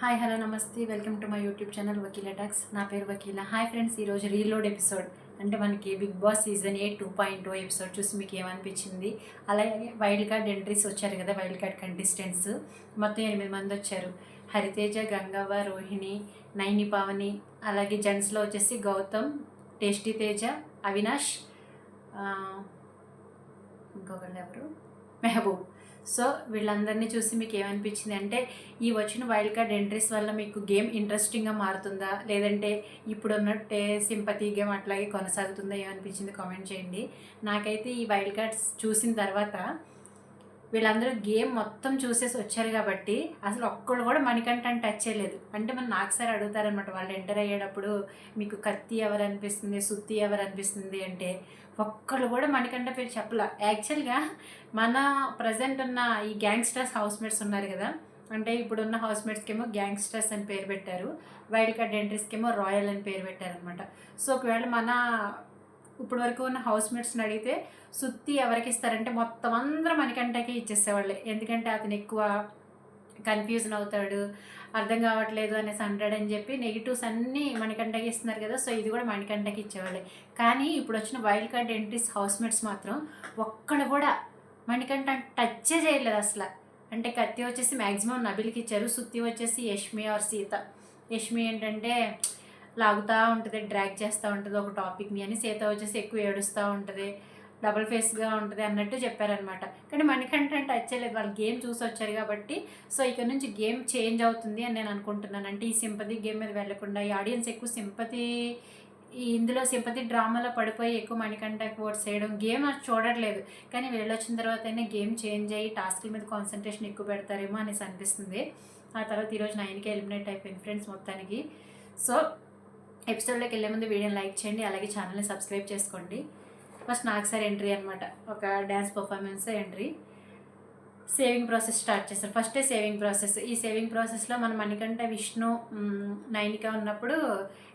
Hi hello నమస్తే welcome to my YouTube channel Vakeela talks. నా పేరు వకీల. హాయ్ ఫ్రెండ్స్, ఈరోజు రీలోడ్ ఎపిసోడ్ అంటే మనకి బిగ్ బాస్ సీజన్ 8 2.0 ఎపిసోడ్ చూసి మీకు ఏమనిపించింది? అలాగే వైల్డ్ కార్డ్ ఎంట్రీస్ వచ్చారు కదా, వైల్డ్ కార్డ్ కంటెస్టెంట్స్ మొత్తం 8 మంది వచ్చారు. హరితేజ, గంగవ్వ, రోహిణి, నైని, పావని, అలాగే జెంట్స్లో వచ్చేసి గౌతమ్, టేస్టీ తేజ, అవినాష్, ఇంకొకళ్ళు ఎవరు, మెహబూబ్. సో వీళ్ళందరినీ చూసి మీకు ఏమనిపించింది అంటే, ఈ వచ్చిన వైల్డ్ కార్డ్ ఎంట్రీస్ వల్ల మీకు గేమ్ ఇంట్రెస్టింగ్గా మారుతుందా, లేదంటే ఇప్పుడున్నట్టే సింపతి గేమ్ అట్లాగే కొనసాగుతుందా, ఏమనిపించింది కామెంట్ చేయండి. నాకైతే ఈ వైల్డ్ కార్డ్స్ చూసిన తర్వాత వీళ్ళందరూ గేమ్ మొత్తం చూసేసి వచ్చారు కాబట్టి అసలు ఒక్కళ్ళు కూడా మణికంఠని టచ్ చేయలేదు. అంటే నాకు సార్ అడుగుతారనమాట, వాళ్ళు ఎంటర్ అయ్యేటప్పుడు మీకు కత్తి ఎవరు అనిపిస్తుంది, సుత్తి ఎవరు అనిపిస్తుంది అంటే ఒక్కళ్ళు కూడా మణికంఠ పేరు చెప్పలే. యాక్చువల్గా మన ప్రజెంట్ ఉన్న ఈ గ్యాంగ్స్టర్స్ హౌస్మేట్స్ ఉన్నారు కదా, అంటే ఇప్పుడున్న హౌస్మేట్స్కి ఏమో గ్యాంగ్స్టర్స్ అని పేరు పెట్టారు, వైల్డ్ కార్డ్ ఎంట్రీస్కి ఏమో రాయల్ అని పేరు పెట్టారనమాట. సో ఒకవేళ మన ఇప్పుడు వరకు ఉన్న హౌస్మేట్స్ని అడిగితే సుత్తి ఎవరికి ఇస్తారంటే మొత్తం అందరూ మణికంఠకి ఇచ్చేసేవాళ్ళే. ఎందుకంటే అతను ఎక్కువ కన్ఫ్యూజన్ అవుతాడు, అర్థం కావట్లేదు అనేసి అంటాడని చెప్పి నెగిటివ్స్ అన్నీ మణికంఠకి ఇస్తున్నారు కదా, సో ఇది కూడా మణికంఠకి ఇచ్చేవాళ్ళే. కానీ ఇప్పుడు వచ్చిన వైల్డ్ కార్డ్ ఎంట్రీస్ హౌస్మేట్స్ మాత్రం ఒక్కడు కూడా మణికంఠ టచ్చే చేయలేదు అసలు. అంటే కత్తి వచ్చేసి మ్యాక్సిమం నబిల్కి ఇచ్చారు, సుత్తి వచ్చేసి యష్మి ఆర్ సీత. యష్మి ఏంటంటే లాగుతూ ఉంటుంది, డ్రాగ్ చేస్తూ ఉంటుంది ఒక టాపిక్ని అని, సీత వచ్చేసి ఎక్కువ ఏడుస్తూ ఉంటుంది, డబుల్ ఫేస్గా ఉంటుంది అన్నట్టు చెప్పారనమాట. కానీ మణికంఠ అంటే వచ్చేలేదు, వాళ్ళు గేమ్ చూసి వచ్చారు కాబట్టి. సో ఇక్కడ నుంచి గేమ్ చేంజ్ అవుతుంది అని నేను అనుకుంటున్నాను. అంటే ఈ సింపతి గేమ్ మీద వెళ్లకుండా ఈ ఆడియన్స్ ఎక్కువ సింపతి, ఇందులో సింపతి డ్రామాలో పడిపోయి ఎక్కువ మణికంఠకి ఓట్స్ చేయడం, గేమ్ చూడట్లేదు. కానీ వీళ్ళు వచ్చిన తర్వాత అయినా గేమ్ చేంజ్ అయ్యి టాస్క్ల మీద కాన్సన్ట్రేషన్ ఎక్కువ పెడతారేమో అనేసి అనిపిస్తుంది. ఆ తర్వాత ఈరోజు 9కి ఎలిమినేట్ అయిపోయింది ఫ్రెండ్స్ మొత్తానికి. సో ఎపిసోడ్లోకి వెళ్ళే ముందు వీడియోని లైక్ చేయండి, అలాగే ఛానల్ని సబ్స్క్రైబ్ చేసుకోండి. ఫస్ట్ నాకు సార్ ఎంట్రీ అనమాట, ఒక dance performance entry. Saving process start చేస్తారు. ఫస్టే సేవింగ్ ప్రాసెస్. ఈ సేవింగ్ ప్రాసెస్లో మన మణికంఠ, విష్ణు, నైనిక ఉన్నప్పుడు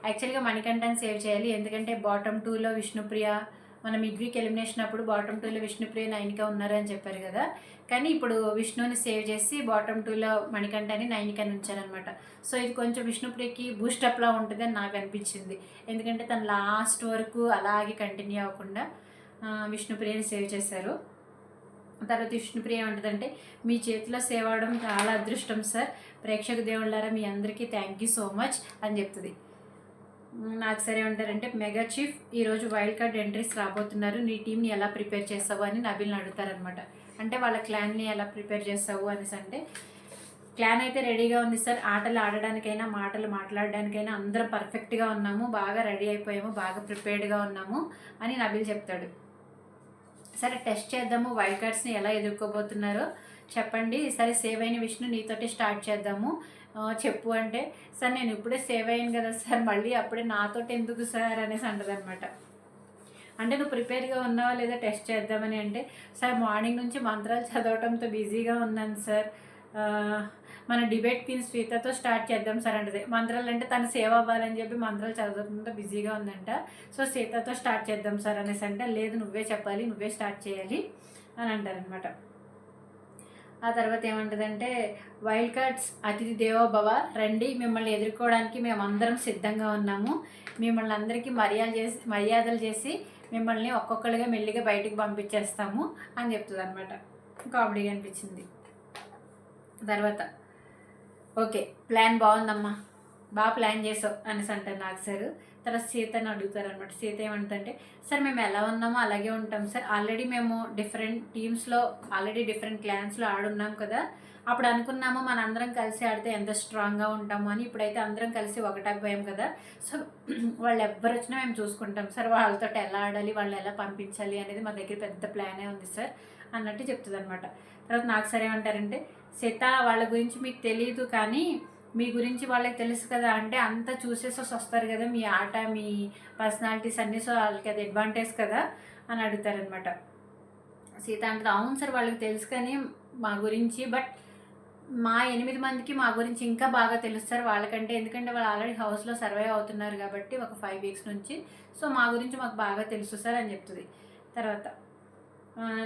యాక్చువల్గా మణికంఠని సేవ్ చేయాలి. ఎందుకంటే బాటమ్ 2లో విష్ణుప్రియ, మన మిడ్-వీక్ ఎలిమినేషన్ అప్పుడు బాటమ్ 2లో విష్ణుప్రియ, నైనిక ఉన్నారు అని చెప్పారు కదా. కానీ ఇప్పుడు విష్ణుని సేవ్ చేసి బాటమ్ 2లో మణికంఠని, నైనికని ఉంచారనమాట. సో ఇది కొంచెం విష్ణుప్రియకి బూస్టప్లా ఉంటుంది అని నాకు అనిపించింది. ఎందుకంటే తను లాస్ట్ వరకు అలాగే కంటిన్యూ అవ్వకుండా విష్ణుప్రియని సేవ్ చేశారు. తర్వాత విష్ణుప్రియ ఏమంటుందంటే, మీ చేతిలో సేవ్ అవ్వడం చాలా అదృష్టం సార్, ప్రేక్షక దేవుళ్ళారా మీ అందరికీ థ్యాంక్ యూ సో మచ్ అని చెప్తుంది. నాకు సరే ఏమంటారంటే, మెగా చీఫ్ ఈరోజు వైల్డ్ కార్డ్ ఎంట్రీస్ రాబోతున్నారు, నీ టీంని ఎలా ప్రిపేర్ చేస్తావు అని నబిల్ని అడుగుతారనమాట. అంటే వాళ్ళ క్లాన్ని ఎలా ప్రిపేర్ చేస్తావు అనేసి అంటే, క్లాన్ అయితే రెడీగా ఉంది సార్, ఆటలు ఆడడానికైనా మాటలు మాట్లాడడానికైనా అందరం పర్ఫెక్ట్గా ఉన్నాము, బాగా రెడీ అయిపోయాము, బాగా ప్రిపేర్డ్గా ఉన్నాము అని నబిల్ చెప్తాడు. సరే టెస్ట్ చేద్దాము, వైల్డ్ కార్డ్స్ని ఎలా ఎదుర్కోబోతున్నారో చెప్పండి, సరే సేవ్ అయిన విష్ణు నీతోటి స్టార్ట్ చేద్దాము చెప్పు అంటే, సార్ నేను ఇప్పుడే సేవ్ అయ్యాను కదా సార్, మళ్ళీ అప్పుడే నాతోటి ఎందుకు సార్ అనేసి అంటదనమాట. అంటే నువ్వు ప్రిపేర్గా ఉన్నావా లేదా టెస్ట్ చేద్దామని అంటే, సార్ మార్నింగ్ నుంచి మంత్రాలు చదవటంతో బిజీగా ఉన్నాను సార్, మన డిబేట్ క్వీన్ శ్వేతతో స్టార్ట్ చేద్దాం సార్ అంటది. మంత్రాలు అంటే తను సేవ్ అవ్వాలని చెప్పి మంత్రాలు చదవడంతో బిజీగా ఉందంట. సో సీతతో స్టార్ట్ చేద్దాం సార్ అనేసి అంటే, లేదు నువ్వే చెప్పాలి, నువ్వే స్టార్ట్ చేయాలి అని అంటారనమాట. ఆ తర్వాత ఏమంటుందంటే, వైల్డ్ కార్డ్స్ అతిథి దేవో భవ, రండి మిమ్మల్ని ఎదుర్కోవడానికి మేమందరం సిద్ధంగా ఉన్నాము, మిమ్మల్ని అందరికీ మర్యాదలు చేసి మిమ్మల్ని ఒక్కొక్కరిగా మెల్లిగా బయటికి పంపించేస్తాము అని చెప్తుంది అనమాట. కామెడీగా అనిపించింది. తర్వాత ఓకే ప్లాన్ బాగుందమ్మా, బాగా ప్లాన్ చేసావు అనేసి అంటారు నాకు సార్. తర్వాత సీతని అడుగుతారనమాట. సీత ఏమంటుందంటే, సార్ మేము ఎలా ఉన్నామో అలాగే ఉంటాం సార్, ఆల్రెడీ మేము డిఫరెంట్ టీమ్స్లో ఆల్రెడీ డిఫరెంట్ క్లాన్స్లో ఆడున్నాం కదా, అప్పుడు అనుకున్నాము మన అందరం కలిసి ఆడితే ఎంత స్ట్రాంగ్గా ఉంటాము అని, ఇప్పుడైతే అందరం కలిసి ఒకటైపోయాం కదా, సో వాళ్ళు ఎవ్వరు వచ్చినా మేము చూసుకుంటాం సార్, వాళ్ళతో ఎలా ఆడాలి, వాళ్ళు ఎలా పంపించాలి అనేది మా దగ్గర పెద్ద ప్లానే ఉంది సార్ అన్నట్టు చెప్తుంది అనమాట. తర్వాత నాకు సరే ఏమంటారంటే, సీత వాళ్ళ గురించి మీకు తెలియదు కానీ మీ గురించి వాళ్ళకి తెలుసు కదా, అంటే అంతా చూసేసి వస్తారు కదా మీ ఆట, మీ పర్సనాలిటీస్ అన్నీ, సో వాళ్ళకి అది అడ్వాంటేజ్ కదా అని అడుగుతారనమాట. సీత అంటే, అవును సార్ వాళ్ళకి తెలుసు కానీ మా గురించి, బట్ మా 8 మందికి మా గురించి ఇంకా బాగా తెలుస్తారు వాళ్ళకంటే, ఎందుకంటే వాళ్ళు ఆల్రెడీ హౌస్లో సర్వైవ్ అవుతున్నారు కాబట్టి ఒక 5 వీక్స్ నుంచి, సో మా గురించి మాకు బాగా తెలుసు సార్ అని చెప్తుంది. తర్వాత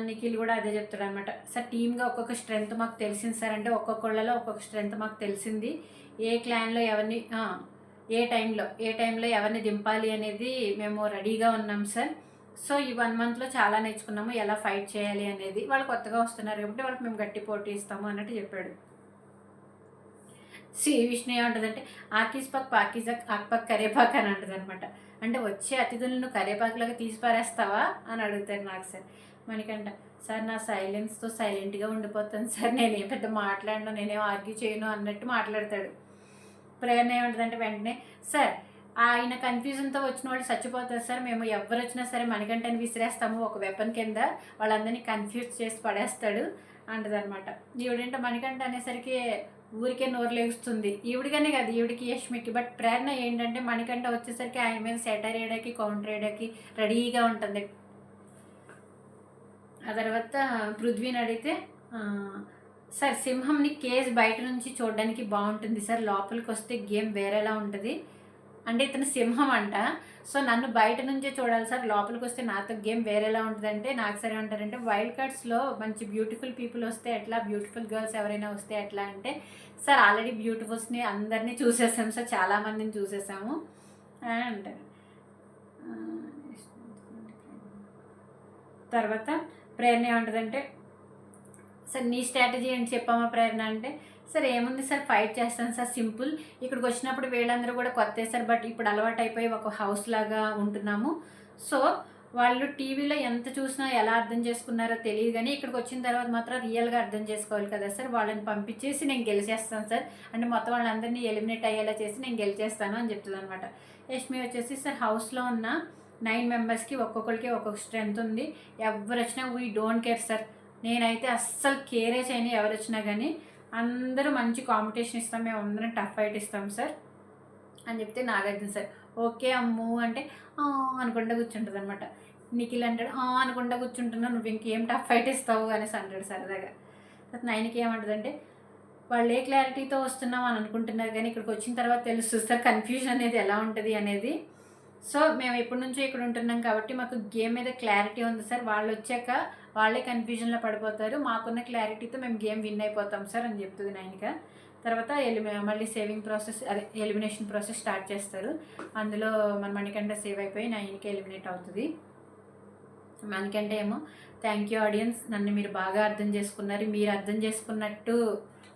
నిఖిల్ కూడా అదే చెప్తాడు అనమాట. సార్ టీమ్గా ఒక్కొక్క స్ట్రెంత్ మాకు తెలిసింది సార్, అంటే ఒక్కొక్కళ్ళలో ఒక్కొక్క స్ట్రెంత్ మాకు తెలిసింది, ఏ క్లాన్లో ఎవరిని ఏ టైంలో ఎవరిని దింపాలి అనేది మేము రెడీగా ఉన్నాం సార్. సో ఈ 1 మంత్లో చాలా నేర్చుకున్నాము, ఎలా ఫైట్ చేయాలి అనేది. వాళ్ళు కొత్తగా వస్తున్నారు కాబట్టి వాళ్ళకి మేము గట్టి పోటీ ఇస్తాము అన్నట్టు చెప్పాడు. విష్ణు ఏమంటుందంటే ఆకీస్ పక్ పాకీజక్ ఆక్పక్ కరేపాక్ అని అంటుంది అనమాట. అంటే వచ్చే అతిథులను కరేపాకులాగా తీసి పారేస్తావా అని అడుగుతారు నాకు సార్. మనకంట సార్ నా సైలెన్స్తో సైలెంట్గా ఉండిపోతాను సార్, నేనేం పెద్ద మాట్లాడను, నేనేం ఆర్గ్యూ చేయను అన్నట్టు మాట్లాడతాడు. ప్రేరణ ఏమంటుందంటే వెంటనే సార్ ఆయన కన్ఫ్యూజన్తో వచ్చిన వాళ్ళు చచ్చిపోతారు సార్, మేము ఎవరు వచ్చినా సరే మణికంఠని విసిరేస్తాము ఒక వెపన్ కింద, వాళ్ళందరినీ కన్ఫ్యూజ్ చేసి పడేస్తాడు అంటదనమాట. ఈవిడంటే మణికంఠ అనేసరికి ఊరికే నోరు లేస్తుంది, ఈవిడిగానే కాదు ఈవిడికి యష్మికి. బట్ ప్రేరణ ఏంటంటే మణికంఠ వచ్చేసరికి ఆయన మీద సెటర్ వేయడానికి కౌంటర్ వేయడానికి రెడీగా ఉంటుంది. ఆ తర్వాత పృథ్వీని అడిగితే సార్ సింహంని కేజ్ బయట నుంచి చూడడానికి బాగుంటుంది సార్, లోపలికి వస్తే గేమ్ వేరేలా ఉంటుంది. అంటే ఇతను సింహం అంట, సో నన్ను బయట నుంచే చూడాలి సార్, లోపలికి వస్తే నాతో గేమ్ వేరేలా ఉంటుంది. అంటే నాకు సరే ఉంటారంటే వైల్డ్ కార్డ్స్లో మంచి బ్యూటిఫుల్ పీపుల్ వస్తే ఎట్లా, బ్యూటిఫుల్ గర్ల్స్ ఎవరైనా వస్తే ఎట్లా అంటే సార్ ఆల్రెడీ బ్యూటిఫుల్స్ని అందరినీ చూసేసాము సార్, చాలామందిని చూసేసాము అండ్ తర్వాత ప్రేరణ ఏమంటుందంటే సార్ నీ స్ట్రాటజీ ఏంటి చెప్పామా ప్రేరణ అంటే, సార్ ఏముంది సార్ ఫైట్ చేస్తాను సార్ సింపుల్, ఇక్కడికి వచ్చినప్పుడు వీళ్ళందరూ కూడా కొత్త సార్, బట్ ఇప్పుడు అలవాటు అయిపోయి ఒక హౌస్ లాగా ఉంటున్నాము. సో వాళ్ళు టీవీలో ఎంత చూసినా ఎలా అర్థం చేసుకున్నారో తెలియదు, కానీ ఇక్కడికి వచ్చిన తర్వాత మాత్రం రియల్గా అర్థం చేసుకోవాలి కదా సార్, వాళ్ళని పంపించేసి నేను గెలిచేస్తాను సార్, అంటే మొత్తం వాళ్ళందరినీ ఎలిమినేట్ అయ్యేలా చేసి నేను గెలిచేస్తాను అని చెప్తుంది అనమాట. యష్మి వచ్చేసి సార్ హౌస్లో ఉన్న 9 మెంబర్స్కి ఒక్కొక్కరికి ఒక్కొక్క స్ట్రెంత్ ఉంది, ఎవరు వచ్చినా వీ డోంట్ కేర్ సార్, నేనైతే అస్సలు కేరే చేయని ఎవరు వచ్చినా కానీ, అందరూ మంచి కాంపిటీషన్ ఇస్తాం, మేము అందరం టఫ్ ఫైట్ ఇస్తాం సార్ అని చెప్తే నాగార్జున సార్ ఓకే అమ్ము అంటే అనుకుంటా కూర్చుంటుంది అనమాట. నిఖిల్ అంటాడు అనుకుంటా కూర్చుంటున్నా, నువ్వు ఇంకేం టఫ్ ఫైట్ ఇస్తావు అనేసి అంటాడు సరదాగా. నైన్కి ఏమంటుందంటే వాళ్ళు ఏ క్లారిటీతో వస్తున్నాం అని అనుకుంటున్నారు, కానీ ఇక్కడికి వచ్చిన తర్వాత తెలుస్తుంది సార్ కన్ఫ్యూజన్ అనేది ఎలా ఉంటుంది అనేది. సో మేము ఎప్పటి నుంచో ఇక్కడ ఉంటున్నాం కాబట్టి మాకు గేమ్ మీద క్లారిటీ ఉంది సార్, వాళ్ళు వచ్చాక వాళ్ళే కన్ఫ్యూజన్లో పడిపోతారు, మాకున్న క్లారిటీతో మేము గేమ్ విన్ అయిపోతాం సార్ అని చెప్తుంది నైనిక. తర్వాత మళ్ళీ సేవింగ్ ప్రాసెస్ అదే ఎలిమినేషన్ ప్రాసెస్ స్టార్ట్ చేస్తారు. అందులో మన మణికంఠ సేవ్ అయిపోయి నైనిక ఎలిమినేట్ అవుతుంది. మణికంఠ ఏమో థ్యాంక్ యూ ఆడియన్స్, నన్ను మీరు బాగా అర్థం చేసుకున్నారు, మీరు అర్థం చేసుకున్నట్టు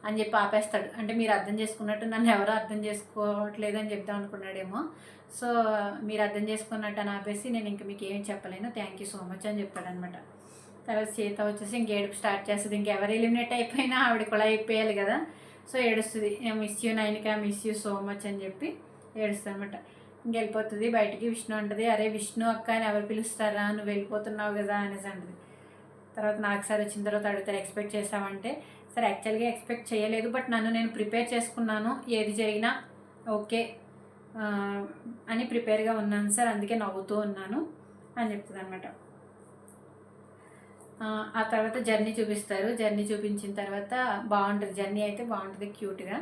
అని చెప్పి ఆపేస్తాడు. అంటే మీరు అర్థం చేసుకున్నట్టు నన్ను ఎవరో అర్థం చేసుకోవట్లేదు అని చెప్దాం అనుకున్నాడేమో. సో మీరు అర్థం చేసుకున్నట్టు అని ఆపేసి నేను ఇంక మీకు ఏం చెప్పలేను, థ్యాంక్ యూ సో మచ్ అని చెప్తాడనమాట. తర్వాత సీత వచ్చేసి ఇంక ఏడుపు స్టార్ట్ చేస్తుంది. ఇంకెవరు ఎలిమినేట్ అయిపోయినా ఆవిడ కూడా అయిపోయాలి కదా, సో ఏడుస్తుంది. Miss you Nainika, miss you so much అని చెప్పి ఏడుస్తుంది అనమాట. ఇంకెళ్ళిపోతుంది బయటికి. విష్ణు అంటుంది అరే విష్ణు అక్క అని ఎవరు పిలుస్తారా, నువ్వు వెళ్ళిపోతున్నావు కదా అనేసి అంటుంది. తర్వాత నాకు సార్ వచ్చిన తర్వాత అడుగుతారు ఎక్స్పెక్ట్ చేసామంటే, సార్ యాక్చువల్గా ఎక్స్పెక్ట్ చేయలేదు, బట్ నేను ప్రిపేర్ చేసుకున్నాను, ఏది జరిగినా ఓకే అని ప్రిపేర్గా ఉన్నాను సార్, అందుకే నవ్వుతూ ఉన్నాను అని చెప్తుంది అనమాట. ఆ తర్వాత జర్నీ చూపిస్తారు. జర్నీ చూపించిన తర్వాత బాగుంటుంది, జర్నీ అయితే బాగుంటుంది క్యూట్గా.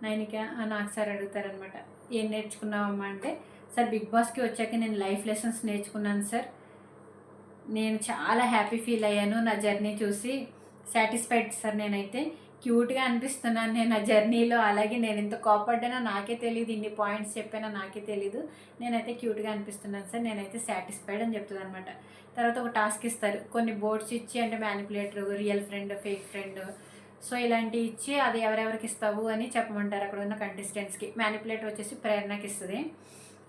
నైనిక నాకు సార్ అడుగుతారనమాట ఏం నేర్చుకున్నావమ్మా అంటే, సార్ బిగ్ బాస్కి వచ్చాక నేను లైఫ్ లెసన్స్ నేర్చుకున్నాను సార్, నేను చాలా హ్యాపీ ఫీల్ అయ్యాను నా జర్నీ చూసి, సాటిస్ఫైడ్ సార్, నేనైతే క్యూట్గా అనిపిస్తున్నాను నేను ఆ జర్నీలో, అలాగే నేను ఇంత కోపడ్డానో నాకే తెలియదు, ఇన్ని పాయింట్స్ చెప్పానో నాకే తెలీదు, నేనైతే క్యూట్గా అనిపిస్తున్నాను సార్, నేనైతే సాటిస్ఫైడ్ అని చెప్తుంది అనమాట. తర్వాత ఒక టాస్క్ ఇస్తారు, కొన్ని బోర్డ్స్ ఇచ్చి, అంటే manipulator, real friend, fake friend, so ఇలాంటివి ఇచ్చి అది ఎవరెవరికి ఇస్తావు అని చెప్పమంటారు అక్కడ ఉన్న కంటెస్టెంట్స్కి. మ్యానిపులేటర్ వచ్చేసి ప్రేరణకి ఇస్తుంది.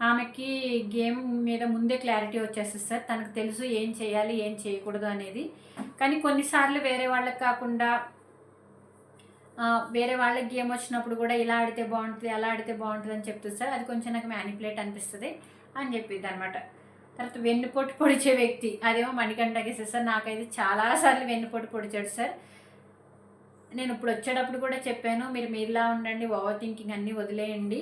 ఆమెకి గేమ్ మీద ముందే క్లారిటీ వచ్చేస్తుంది సార్, తనకు తెలుసు ఏం చేయాలి ఏం చేయకూడదు అనేది, కానీ కొన్నిసార్లు వేరే వాళ్ళకి కాకుండా వేరే వాళ్ళకి గేమ్ వచ్చినప్పుడు కూడా ఇలా ఆడితే బాగుంటుంది అలా ఆడితే బాగుంటుంది అని చెప్తుంది సార్, అది కొంచెం నాకు మ్యానిపులేట్ అనిపిస్తుంది అని చెప్పింది అనమాట. తర్వాత వెన్నుపోటు పొడిచే వ్యక్తి అదేమో మణికంఠకి సార్, నాకైతే చాలాసార్లు వెన్నుపోటు పొడిచాడు సార్. నేను ఇప్పుడు వచ్చేటప్పుడు కూడా చెప్పాను, మీరులా ఉండండి, ఓవర్ థింకింగ్ అన్నీ వదిలేయండి,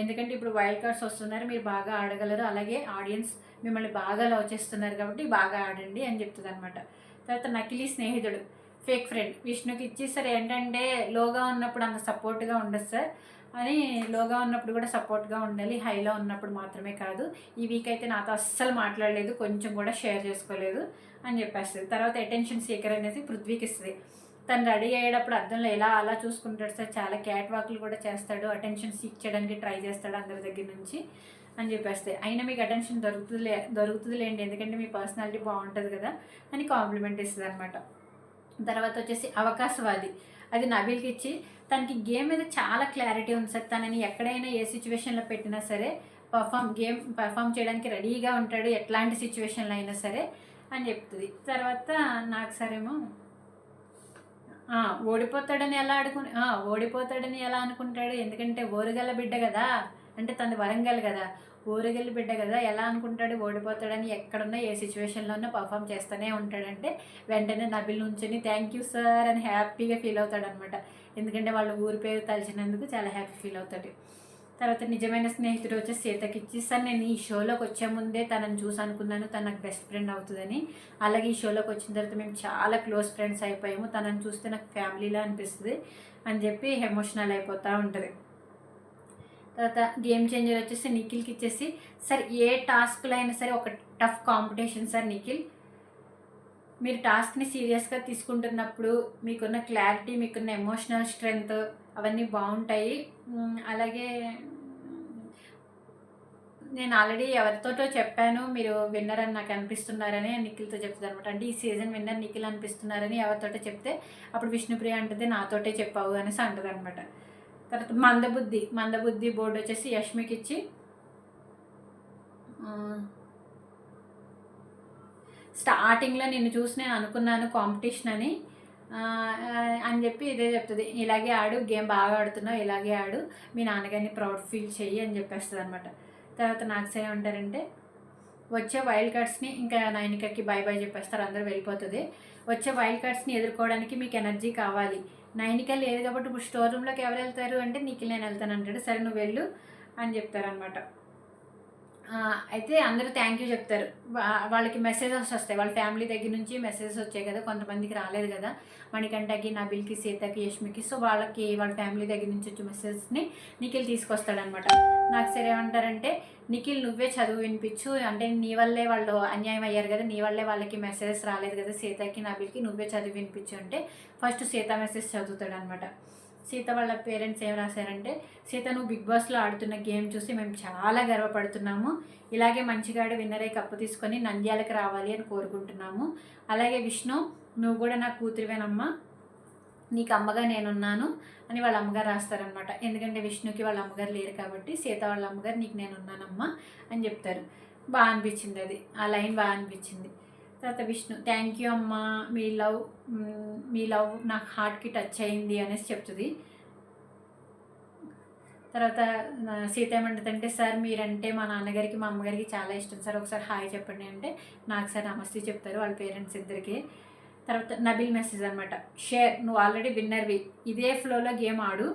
ఎందుకంటే ఇప్పుడు వైల్డ్ కార్డ్స్ వస్తున్నారు, మీరు బాగా ఆడగలరు, అలాగే ఆడియన్స్ మిమ్మల్ని బాగా లవ్ చేస్తున్నారు కాబట్టి బాగా ఆడండి అని చెప్తుంది అనమాట. తర్వాత నకిలీ స్నేహితుడు ఫేక్ ఫ్రెండ్ విష్ణుకి ఇచ్చి, సార్ ఏంటంటే లోగా ఉన్నప్పుడు అంత సపోర్ట్గా ఉండదు సార్ అని, లోగా ఉన్నప్పుడు కూడా సపోర్ట్గా ఉండాలి, హైలో ఉన్నప్పుడు మాత్రమే కాదు, ఈ వీక్ అయితే నాతో అస్సలు మాట్లాడలేదు, కొంచెం కూడా షేర్ చేసుకోలేదు అని చెప్పేస్తుంది. తర్వాత అటెన్షన్ సీకర్ అనేది పృథ్వీకి ఇస్తుంది. తను రెడీ అయ్యేటప్పుడు అద్దంలో ఎలా అలా చూసుకుంటాడు సార్, చాలా క్యాట్ వాక్లు కూడా చేస్తాడు, అటెన్షన్ సీక్ చేయడానికి ట్రై చేస్తాడు అందరి దగ్గర నుంచి అని చెప్పేస్తే, అయినా మీకు అటెన్షన్ దొరుకుతుందిలేండి, ఎందుకంటే మీ పర్సనాలిటీ బాగుంటుంది కదా అని కాంప్లిమెంట్ ఇస్తుంది అనమాట. తర్వాత వచ్చేసి అవకాశవాది, అది నబీల్కి ఇచ్చి, తనకి గేమ్ మీద చాలా క్లారిటీ ఉంది సార్, తనని ఎక్కడైనా ఏ సిచ్యువేషన్లో పెట్టినా సరే పర్ఫామ్ చేయడానికి రెడీగా ఉంటాడు, ఎట్లాంటి సిచ్యువేషన్లో అయినా సరే అని చెప్తుంది. తర్వాత నాకు సరేమో ఓడిపోతాడని ఎలా అనుకుంటాడు, ఎందుకంటే ఓరుగల్ల బిడ్డ కదా, అంటే తనది వరంగల్ కదా, ఓరుగల్లి బిడ్డ కదా, ఎలా అనుకుంటాడు ఓడిపోతాడని, ఎక్కడున్నా ఏ సిచ్యువేషన్లో ఉన్నా పర్ఫామ్ చేస్తూనే ఉంటాడంటే వెంటనే నబిల్ నుంచొని థ్యాంక్ యూ సార్ అని హ్యాపీగా ఫీల్ అవుతాడనమాట. ఎందుకంటే వాళ్ళ ఊరి పేరు తలిచినందుకు చాలా హ్యాపీ ఫీల్ అవుతాడు. తర్వాత నిజమైన స్నేహితుడు వచ్చి సీతకి ఇచ్చి, సార్ నేను ఈ షోలోకి వచ్చే ముందే తనని చూసి అనుకున్నాను తను నాకు బెస్ట్ ఫ్రెండ్ అవుతుందని, అలాగే ఈ షోలోకి వచ్చిన తర్వాత మేము చాలా క్లోజ్ ఫ్రెండ్స్ అయిపోయాము, తనని చూస్తే నాకు ఫ్యామిలీలా అనిపిస్తుంది అని చెప్పి ఎమోషనల్ అయిపోతూ ఉంటుంది. తర్వాత గేమ్ చేంజర్ వచ్చేసి నిఖిల్కి ఇచ్చేసి, సార్ ఏ టాస్క్లో అయినా సరే ఒక టఫ్ కాంపిటీషన్ సార్ నిఖిల్, మీరు టాస్క్ని సీరియస్గా తీసుకుంటున్నప్పుడు మీకున్న క్లారిటీ, మీకున్న ఎమోషనల్ స్ట్రెంగ్త్ అవన్నీ బాగుంటాయి. అలాగే నేను ఆల్రెడీ ఎవరితోటో చెప్పాను, మీరు విన్నర్ అని నాకు అనిపిస్తున్నారని నిఖిల్తో చెప్తుంది అనమాట. అంటే ఈ సీజన్ విన్నర్ నిఖిల్ అనిపిస్తున్నారని ఎవరితోటో చెప్తే అప్పుడు విష్ణుప్రియ అంటుంది నాతోటే చెప్పావు అనేసి అంటుంది అనమాట. తర్వాత మందబుద్ధి బోర్డు వచ్చేసి యష్మికి ఇచ్చి, స్టార్టింగ్లో నిన్ను చూసి నేను అనుకున్నాను కాంపిటీషన్ అని చెప్పి ఇదే చెప్తుంది, ఇలాగే ఆడు, గేమ్ బాగా ఆడుతున్నావు, ఇలాగే ఆడు, మీ నాన్నగారిని ప్రౌడ్ ఫీల్ చెయ్యి అని చెప్పేస్తుంది అనమాట. తర్వాత నాకు ఏమంటారంటే, వచ్చే వైల్డ్ కార్డ్స్ని ఇంకా నైనికకి బై బై చెప్పేస్తారు, అందరూ వెళ్ళిపోతుంది. వచ్చే వైల్డ్ కార్డ్స్ని ఎదుర్కోవడానికి మీకు ఎనర్జీ కావాలి, నైనిక లేదు కాబట్టి ఇప్పుడు స్టోర్ రూమ్లోకి ఎవరు వెళ్తారు అంటే నిఖిల్ నేను వెళ్తాను అంటాడు, సరే నువ్వు వెళ్ళు అని చెప్తారనమాట. అయితే అందరూ థ్యాంక్ యూ చెప్తారు, వాళ్ళకి మెసేజెస్ వస్తాయి, వాళ్ళ ఫ్యామిలీ దగ్గర నుంచి మెసేజెస్ వచ్చాయి కదా, కొంతమందికి రాలేదు కదా, మణికంఠకి, నబిల్కి, సీతకి, యష్మికి, సో వాళ్ళకి వాళ్ళ ఫ్యామిలీ దగ్గర నుంచి వచ్చే మెసేజెస్ని నిఖిల్ తీసుకొస్తాడనమాట. నాకు సరే ఏమంటారంటే, నిఖిల్ నువ్వే చదువు వినిపించు, అంటే నీ వల్లే వాళ్ళు అన్యాయం అయ్యారు కదా, నీ వల్లే వాళ్ళకి మెసేజెస్ రాలేదు కదా, సీతకి, నబిల్కి నువ్వే చదువు వినిపించు అంటే ఫస్ట్ సీత మెసేజ్ చదువుతాడనమాట. సీత వాళ్ళ పేరెంట్స్ ఏం రాశారంటే, సీత నువ్వు బిగ్ బాస్లో ఆడుతున్న గేమ్ చూసి మేము చాలా గర్వపడుతున్నాము, ఇలాగే మంచిగా ఆడి విన్నర్ అయ్యి కప్పు తీసుకొని నంద్యాలకు రావాలి అని కోరుకుంటున్నాము, అలాగే విష్ణు నువ్వు కూడా నా కూతురివేనమ్మా, నీకు అమ్మగా నేనున్నాను అని వాళ్ళ అమ్మగారు రాస్తారనమాట. ఎందుకంటే విష్ణుకి వాళ్ళ అమ్మగారు లేరు కాబట్టి సీత వాళ్ళ అమ్మగారు నీకు నేనున్నానమ్మా అని చెప్తారు. బాగా అనిపించింది, అది ఆ లైన్ బాగా అనిపించింది. తర్వాత విష్ణు థ్యాంక్ యూ అమ్మా, మీ లవ్ నాకు హార్ట్కి టచ్ అయింది అనేసి చెప్తుంది. తర్వాత సీత ఏమంటుందంటే, సార్ మీరంటే మా నాన్నగారికి మా అమ్మగారికి చాలా ఇష్టం సార్, ఒకసారి హాయ్ చెప్పండి అంటే నాకు సార్ నమస్తే చెప్తారు వాళ్ళ పేరెంట్స్ ఇద్దరికి. తర్వాత నబిల్ మెసేజ్ అనమాట, షేర్ నువ్వు ఆల్రెడీ విన్నర్వి, ఇదే ఫ్లోలో గేమ్ ఆడు,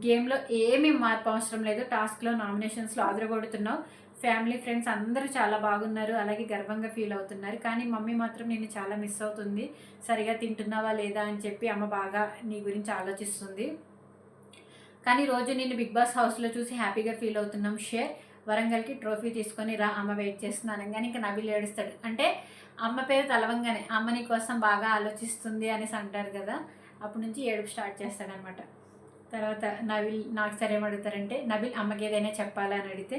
గేమ్లో ఏమీ మార్పు అవసరం లేదు, టాస్క్లో నామినేషన్స్లో అదరగొడుతున్నావు, ఫ్యామిలీ ఫ్రెండ్స్ అందరూ చాలా బాగున్నారు, అలాగే గర్వంగా ఫీల్ అవుతున్నారు, కానీ మమ్మీ మాత్రం నిన్ను చాలా మిస్ అవుతుంది, సరిగా తింటున్నావా లేదా అని చెప్పి అమ్మ బాగా నీ గురించి ఆలోచిస్తుంది, కానీ రోజు నిన్ను బిగ్ బాస్ హౌస్లో చూసి హ్యాపీగా ఫీల్ అవుతున్నాం, షేర్ వరంగల్కి ట్రోఫీ తీసుకొని రా, అమ్మ వెయిట్ చేస్తున్నాను కానీ ఇంకా నబిల్ ఏడుస్తాడు, అంటే అమ్మ పేరు తలవంగానే అమ్మ నీ కోసం బాగా ఆలోచిస్తుంది అనేసి అంటారు కదా, అప్పటి నుంచి ఏడుపు స్టార్ట్ చేస్తాడనమాట. తర్వాత నబిల్ నాకు సరే ఏమడుగుతారంటే, నబిల్ అమ్మకి ఏదైనా చెప్పాలా అని అడిగితే,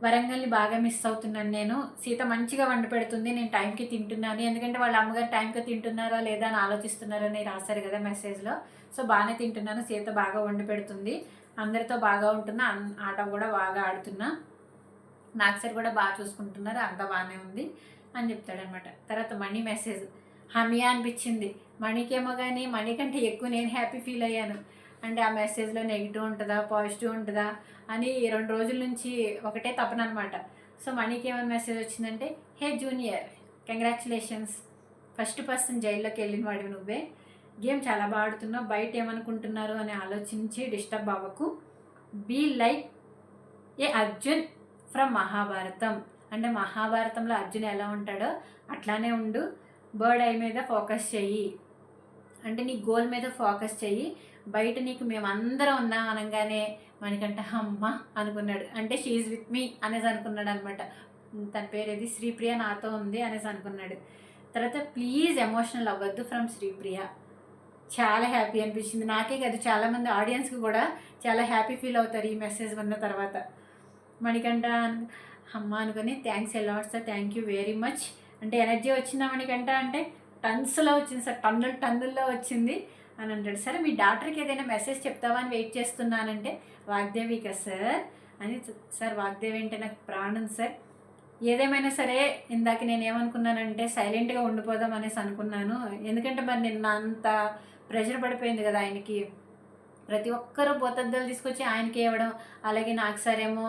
వరంగల్ని బాగా మిస్ అవుతున్నాను నేను, సీత మంచిగా వండి పెడుతుంది, నేను టైంకి తింటున్నాను, ఎందుకంటే వాళ్ళ అమ్మగారు టైంకి తింటున్నారా లేదా అని ఆలోచిస్తున్నారని రాశారు కదా మెసేజ్లో, సో బాగానే తింటున్నాను, సీత బాగా వండి పెడుతుంది, అందరితో బాగా ఉంటున్నా, ఆట కూడా బాగా ఆడుతున్నా, నాకు సరి కూడా బాగా చూసుకుంటున్నారు, అంతా బాగానే ఉంది అని చెప్తాడనమాట. తర్వాత మణి మెసేజ్ హమియా అనిపించింది, మణికేమో కానీ మణి కంటే ఎక్కువ నేను హ్యాపీ ఫీల్ అయ్యాను, అంటే ఆ మెసేజ్లో నెగిటివ్ ఉంటుందా పాజిటివ్ ఉంటుందా అని 2 రోజుల నుంచి ఒకటే తప్పనమాట. సో మణికి ఏమైనా మెసేజ్ వచ్చిందంటే, హే జూనియర్ కంగ్రాచులేషన్స్, ఫస్ట్ పర్సన్ జైల్లోకి వెళ్ళిన వాడివి నువ్వే, గేమ్ చాలా బాగా ఆడుతున్నావు, బయట ఏమనుకుంటున్నారు అని ఆలోచించి డిస్టర్బ్ అవ్వకు, be like a Arjun from Mahabharatam, అంటే మహాభారతంలో అర్జున్ ఎలా ఉంటాడో అట్లానే ఉండు, బర్డ్ ఐ మీద ఫోకస్ చెయ్యి, అంటే నీ గోల్ మీద ఫోకస్ చెయ్యి, బయట నీకు మేమందరం ఉన్నాం అనగానే మనకంట అమ్మ అనుకున్నాడు. అంటే షీఈ్ విత్ మీ అనేసి అనుకున్నాడు అనమాట. తన పేరు ఏది, శ్రీప్రియ నాతో ఉంది అనేసి అనుకున్నాడు. తర్వాత ప్లీజ్ ఎమోషనల్ అవ్వద్దు ఫ్రమ్ శ్రీప్రియ. చాలా హ్యాపీ అనిపించింది నాకే కాదు, చాలామంది ఆడియన్స్కి కూడా చాలా హ్యాపీ ఫీల్ అవుతారు ఈ మెసేజ్ విన్న తర్వాత. మణికంఠ అమ్మ అనుకుని thanks allot sir, thank you very much. అంటే ఎనర్జీ వచ్చిందా మణికంఠ అంటే టన్స్లో వచ్చింది సార్, టన్నుల్లో వచ్చింది అని అంటాడు. సరే మీ డాక్టర్కి ఏదైనా మెసేజ్ చెప్తావా అని వెయిట్ చేస్తున్నానంటే వాగ్దేవిక సార్ అని. సార్ వాగ్దేవి అంటే నాకు ప్రాణం సార్. ఏదేమైనా సరే ఇందాక నేను ఏమనుకున్నానంటే సైలెంట్గా ఉండిపోదాం అనేసి అనుకున్నాను. ఎందుకంటే మరి నిన్న అంత ప్రెషర్ పడిపోయింది కదా ఆయనకి, ప్రతి ఒక్కరూ బొతద్దలు తీసుకొచ్చి ఆయనకి ఇవ్వడం. అలాగే నాకు సరేమో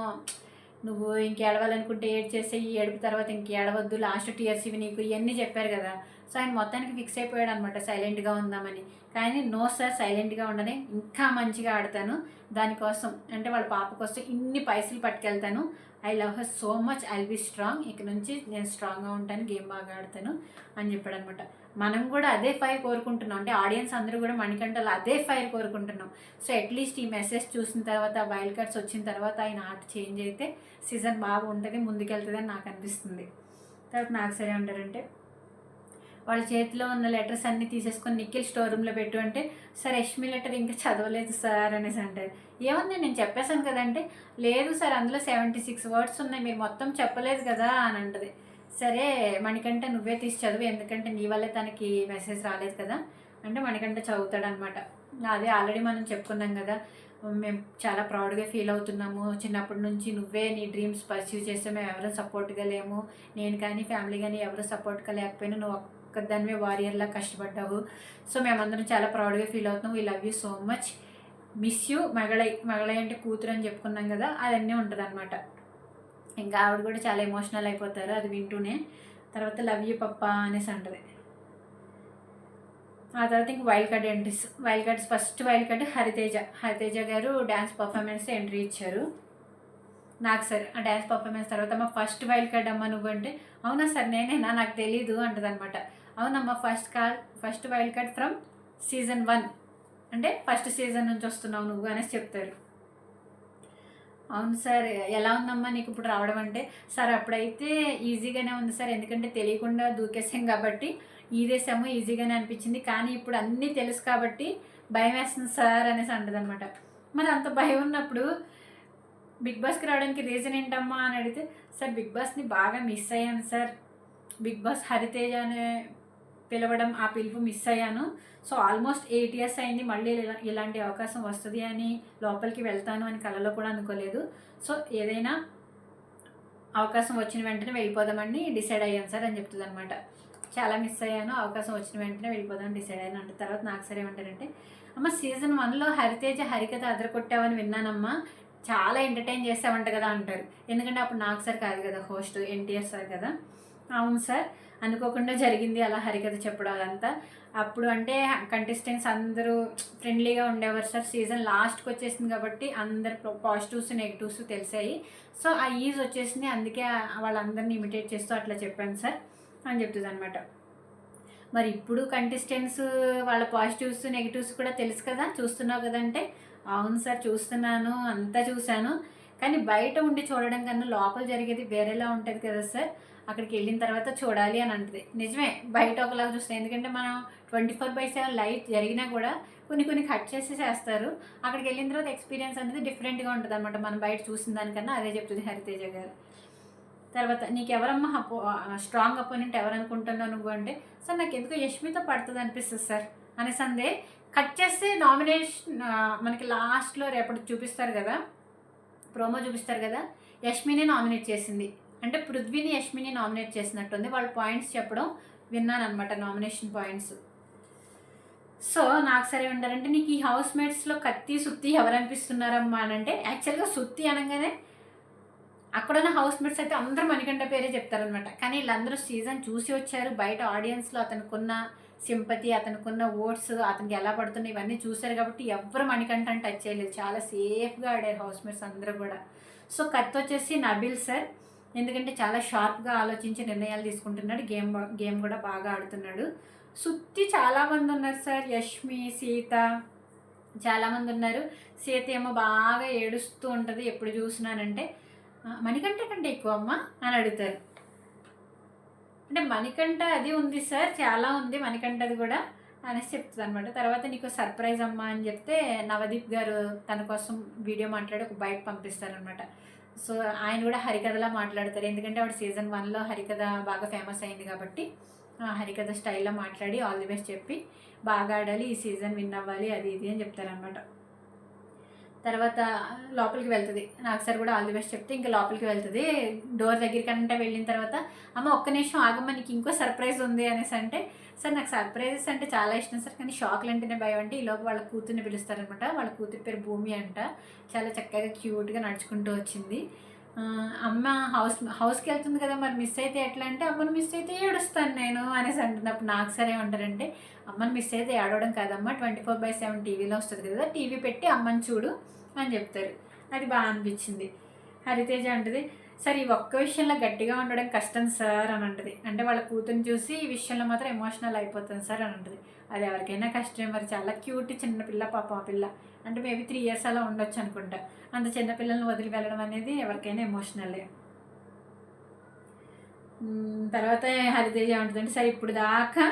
నువ్వు ఇంక ఏడవాలనుకుంటే ఏడ్ చేస్తే ఈ ఏడుపు తర్వాత ఇంక ఏడవద్దు, లాస్ట్ టీయర్స్ ఇవి నీకు ఇవన్నీ చెప్పారు కదా. సో ఆయన మొత్తానికి ఫిక్స్ అయిపోయాడు అనమాట సైలెంట్గా ఉందామని. కానీ నో సార్, సైలెంట్గా ఉండని ఇంకా మంచిగా ఆడతాను, దానికోసం అంటే వాళ్ళ పాప కోసం ఇన్ని పైసలు పట్టుకెళ్తాను. I love her so much, I will be strong. ఇక నుంచి నేను స్ట్రాంగ్గా ఉంటాను, గేమ్ బాగా ఆడతాను అని చెప్పాడు అనమాట. మనం కూడా అదే ఫైర్ కోరుకుంటున్నాం, అంటే ఆడియన్స్ అందరూ కూడా మణికంఠలో అదే ఫైర్ కోరుకుంటున్నాం. సో అట్లీస్ట్ ఈ మెసేజ్ చూసిన తర్వాత, వైల్డ్ కార్డ్స్ వచ్చిన తర్వాత ఆయన ఆర్ట్ చేంజ్ అయితే సీజన్ బాగా ఉంటుంది, ముందుకెళ్తుంది అని నాకు అనిపిస్తుంది. తర్వాత నాకు సరే ఉంటారంటే వాళ్ళ చేతిలో ఉన్న లెటర్స్ అన్నీ తీసేసుకొని నిఖిల్ స్టోర్ రూమ్లో పెట్టు అంటే, సార్ యష్మి లెటర్ ఇంకా చదవలేదు సార్ అనేసి అంటారు. ఏమన్నా నేను చెప్పేశాను కదంటే, లేదు సార్ అందులో 76 వర్డ్స్ ఉన్నాయి, మీరు మొత్తం చెప్పలేదు కదా అని అంటది. సరే మణికంఠ నువ్వే తీసి చదువు, ఎందుకంటే నీ వల్లే తనకి మెసేజ్ రాలేదు కదా అంటే మణికంఠ చదువుతాడనమాట. అదే ఆల్రెడీ మనం చెప్పుకున్నాం కదా, మేము చాలా ప్రౌడ్గా ఫీల్ అవుతున్నాము, చిన్నప్పటి నుంచి నువ్వే నీ డ్రీమ్స్ పర్సీవ్ చేస్తే మేము ఎవరూ సపోర్ట్గా లేము, నేను కానీ ఫ్యామిలీ కానీ ఎవరు సపోర్ట్గా లేకపోయినా నువ్వు ఒక్కదానివే వారియర్లా కష్టపడ్డావు. సో మేమందరం చాలా ప్రౌడ్గా ఫీల్ అవుతున్నాం, we love you so much, miss you. మగళై అంటే కూతురు అని చెప్పుకున్నాం కదా, అవన్నీ ఉంటుంది అనమాట. ఇంకా ఆవిడ కూడా చాలా ఎమోషనల్ అయిపోతారు అది వింటూనే. తర్వాత లవ్ యూ పప్పా అనేసి అంటది. ఆ తర్వాత ఇంక wild card entries. Wild cards first wild card Hariteja గారు డ్యాన్స్ పర్ఫార్మెన్స్ ఎంట్రీ ఇచ్చారు. నాకు సార్ ఆ డ్యాన్స్ పర్ఫార్మెన్స్ తర్వాత మా ఫస్ట్ వైల్డ్ కార్డ్ అమ్మ నువ్వు అంటే, అవునా సార్ నేనేనా, నాకు తెలీదు అంటది అనమాట. అవునమ్మా first wild card from season 1, అంటే ఫస్ట్ సీజన్ నుంచి వస్తున్నావు నువ్వు అనేసి చెప్తారు. అవును సార్, ఎలా ఉందమ్మా నీకు ఇప్పుడు రావడం అంటే, సార్ అప్పుడైతే ఈజీగానే ఉంది సార్, ఎందుకంటే తెలియకుండా దూకేసాం కాబట్టి ఈదేశాము, ఈజీగానే అనిపించింది, కానీ ఇప్పుడు అన్నీ తెలుసు కాబట్టి భయం వేస్తుంది సార్ అనేసి అంటది అనమాట. మరి అంత భయం ఉన్నప్పుడు బిగ్ బాస్కి రావడానికి రీజన్ ఏంటమ్మా అని అడిగితే, సార్ బిగ్ బాస్ని బాగా మిస్ అయ్యాను సార్, బిగ్ బాస్ హరితేజ అనే పిలవడం, ఆ పిలుపు మిస్ అయ్యాను. సో ఆల్మోస్ట్ 8 years అయింది, మళ్ళీ ఇలాంటి అవకాశం వస్తుంది అని లోపలికి వెళ్తాను అని కలలో కూడా అనుకోలేదు. సో ఏదైనా అవకాశం వచ్చిన వెంటనే వెళ్ళిపోదామని డిసైడ్ అయ్యాను సార్ అని చెప్తుంది అనమాట. చాలా మిస్ అయ్యాను, అవకాశం వచ్చిన వెంటనే వెళ్ళిపోదామని డిసైడ్ అయ్యాను అంటే. తర్వాత నాకు సరే ఏమంటారంటే, అమ్మ సీజన్ 1లో హరితేజ హరికథ అదరకొట్టావని విన్నానమ్మా, చాలా ఎంటర్టైన్ చేసావంట కదా అంటారు. ఎందుకంటే అప్పుడు నాకు సార్ కాదు కదా హోస్ట్, ఎన్టీఆర్ సార్ కదా. అవును సార్, అనుకోకుండా జరిగింది అలా హరికథ చెప్పడం అదంతా. అప్పుడు అంటే కంటెస్టెంట్స్ అందరూ ఫ్రెండ్లీగా ఉండేవారు సార్, సీజన్ లాస్ట్కి వచ్చేసింది కాబట్టి అందరు పాజిటివ్స్ నెగిటివ్స్ తెలిసాయి. సో ఆ ఈజ్ వచ్చేసింది, అందుకే వాళ్ళందరినీ ఇమిటేట్ చేస్తూ అట్లా చెప్పాను సార్ అని చెప్తుంది అనమాట. మరి ఇప్పుడు కంటెస్టెంట్స్ వాళ్ళ పాజిటివ్స్ నెగిటివ్స్ కూడా తెలుసు కదా, చూస్తున్నావు కదంటే, అవును సార్ చూస్తున్నాను, అంతా చూశాను, కానీ బయట ఉండి చూడడం కన్నా లోపల జరిగేది వేరేలా ఉంటుంది కదా సార్, అక్కడికి వెళ్ళిన తర్వాత చూడాలి అని అంటుంది. నిజమే, బయట ఒకలాగా చూస్తాం, ఎందుకంటే మనం 24/7 లైవ్ జరిగినా కూడా కొన్ని కట్ చేసి చేస్తారు, అక్కడికి వెళ్ళిన తర్వాత ఎక్స్పీరియన్స్ అనేది డిఫరెంట్గా ఉంటుంది అనమాట, మనం బయట చూసిన దానికన్నా. అదే చెప్తుంది హరితేజ గారు. తర్వాత నీకు ఎవరమ్మా స్ట్రాంగ్ అపోనెంట్ ఎవరు అనుకుంటున్నావు నువ్వు అంటే, సార్ నాకు ఎందుకో యష్మితో పడుతుంది అనిపిస్తుంది సార్ అనేసి అందే. కట్ చేస్తే నామినేషన్ మనకి లాస్ట్లో రేపటి చూపిస్తారు కదా, ప్రోమో చూపిస్తారు కదా, యష్మిని నామినేట్ చేసింది, అంటే పృథ్వీని యష్మిని నామినేట్ చేసినట్టుంది. వాళ్ళు పాయింట్స్ చెప్పడం విన్నాను అనమాట, నామినేషన్ పాయింట్స్. సో నాకు సరే ఉంటారంటే, నీకు ఈ హౌస్ మేట్స్లో కత్తి సుత్తి ఎవరు అనిపిస్తున్నారమ్మా అని అంటే, యాక్చువల్గా సుత్తి అనగానే అక్కడున్న హౌస్ మేట్స్ అయితే అందరూ మణికంఠ పేరే చెప్తారనమాట. కానీ వీళ్ళందరూ సీజన్ చూసి వచ్చారు, బయట ఆడియన్స్లో అతనుకున్న సింపతి, అతనుకున్న ఓట్స్, అతనికి ఎలా పడుతున్నాయి ఇవన్నీ చూశారు కాబట్టి ఎవ్వరు మణికంఠని టచ్ చేయలేదు, చాలా సేఫ్గా ఆడారు హౌస్ మేట్స్ అందరూ కూడా. సో కత్తి వచ్చేసి నబిల్ సార్, ఎందుకంటే చాలా షార్ప్గా ఆలోచించి నిర్ణయాలు తీసుకుంటున్నాడు, గేమ్ కూడా బాగా ఆడుతున్నాడు. సుత్తి చాలామంది ఉన్నారు సార్. యష్మి, సీత చాలామంది ఉన్నారు. సీత ఏమో బాగా ఏడుస్తూ ఉంటుంది ఎప్పుడు చూసినానంటే. మణికంఠ కంటే ఎక్కువ అమ్మ అని అడుగుతారు. అంటే మణికంఠ అది ఉంది సార్, చాలా ఉంది మణికంఠది కూడా అనేసి చెప్తుంది అనమాట. తర్వాత నీకు సర్ప్రైజ్ అమ్మా అని చెప్తే నవదీప్ గారు తన కోసం వీడియో మాట్లాడి ఒక బైక్ పంపిస్తారనమాట. సో ఆయన కూడా హరికథలా మాట్లాడతారు, ఎందుకంటే ఆవిడ సీజన్ 1లో హరికథ బాగా ఫేమస్ అయింది కాబట్టి హరికథ స్టైల్లో మాట్లాడి ఆల్ ది బెస్ట్ చెప్పి బాగా ఆడాలి, ఈ సీజన్ విన్ అవ్వాలి, అది ఇది అని చెప్తారనమాట. తర్వాత లోపలికి వెళ్తుంది. నాకు సార్ కూడా ఆల్ ది బెస్ట్ చెప్తే ఇంకా లోపలికి వెళ్తుంది. డోర్ దగ్గరికి అంటే వెళ్ళిన తర్వాత అమ్మ ఒక్క నిమిషం ఆగమ్మ నీకు ఇంకో సర్ప్రైజ్ ఉంది అనేసి అంటే, సార్ నాకు సర్ప్రైజెస్ అంటే చాలా ఇష్టం సార్, కానీ షాక్లు అంటేనే భయం అంటే ఈలోపు వాళ్ళ కూతుర్ని పిలుస్తారనమాట. వాళ్ళ కూతురి పేరు భూమి అంట. చాలా చక్కగా క్యూట్గా నడుచుకుంటూ వచ్చింది. అమ్మ హౌస్కి వెళ్తుంది కదా, మరి మిస్ అయితే ఎట్లా అంటే, అమ్మను మిస్ అయితే ఏడుస్తాను నేను అనేసి అంటుంది. అప్పుడు నాకు సరే ఏమంటారంటే, అమ్మని మిస్ అయితే ఏడవడం కాదమ్మా, 24/7 టీవీలో వస్తుంది కదా, టీవీ పెట్టి అమ్మని చూడు అని చెప్తారు. అది బాగా అనిపించింది. హరితేజ అంటది, సార్ ఈ ఒక్క విషయంలో గట్టిగా ఉండడం కష్టం సార్ అని అంటది. అంటే వాళ్ళ కూతురుని చూసి ఈ విషయంలో మాత్రం ఎమోషనల్ అయిపోతుంది సార్ అని అంటది. అది ఎవరికైనా కష్టమే మరి, చాలా క్యూట్ చిన్నపిల్ల పాప ఆ పిల్ల. అంటే మేబీ 3 years అలా ఉండొచ్చు అనుకుంటా. అంత చిన్నపిల్లల్ని వదిలి వెళ్ళడం అనేది ఎవరికైనా ఎమోషనలే. తర్వాత హరితేజ ఏమంటుందంటే, సరే ఇప్పుడు దాకా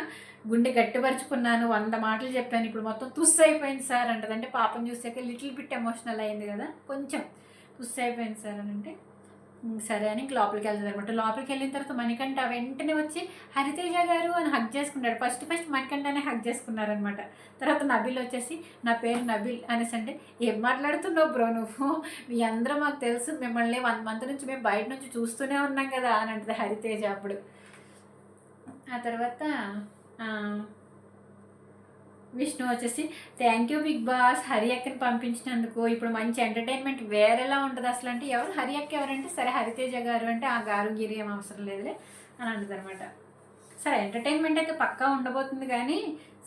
గుండె గట్టిపరుచుకున్నాను, 100 మాటలు చెప్పాను, ఇప్పుడు మొత్తం తుస్సు అయిపోయింది సార్ అంటది. అంటే పాపం చూసాక లిటిల్ బిట్ ఎమోషనల్ అయింది కదా, కొంచెం తుస్సు అయిపోయింది సార్ అని అంటే సరే అని ఇంక లోపలికి వెళ్తుంది అనమాట. లోపలికి వెళ్ళిన తర్వాత మణికంఠ వెంటనే వచ్చి హరితేజ గారు అని హగ్ చేసుకున్నాడు. ఫస్ట్ మణికంఠనే హగ్ చేసుకున్నారనమాట. తర్వాత నబిల్ వచ్చేసి నా పేరు నబిల్ అనేసి అంటే, ఏం మాట్లాడుతున్నావు బ్రో నువ్వు, మీ అందరూ మాకు తెలుసు, మిమ్మల్ని 1 month నుంచి మేము బయట నుంచి చూస్తూనే ఉన్నాం కదా అని అంటుంది హరితేజ అప్పుడు. ఆ తర్వాత విష్ణు వచ్చేసి thank you big boss Hari అక్కని పంపించినందుకు, ఇప్పుడు మంచి ఎంటర్టైన్మెంట్ వేరేలా ఉంటుంది అసలు అంటే, ఎవరు హరి అక్క ఎవరంటే, సరే హరితేజ గారు అంటే ఆ గారు గిరి ఏం అవసరం లేదులే అని అంటుంది అనమాట. సరే ఎంటర్టైన్మెంట్ అయితే పక్కా ఉండబోతుంది, కానీ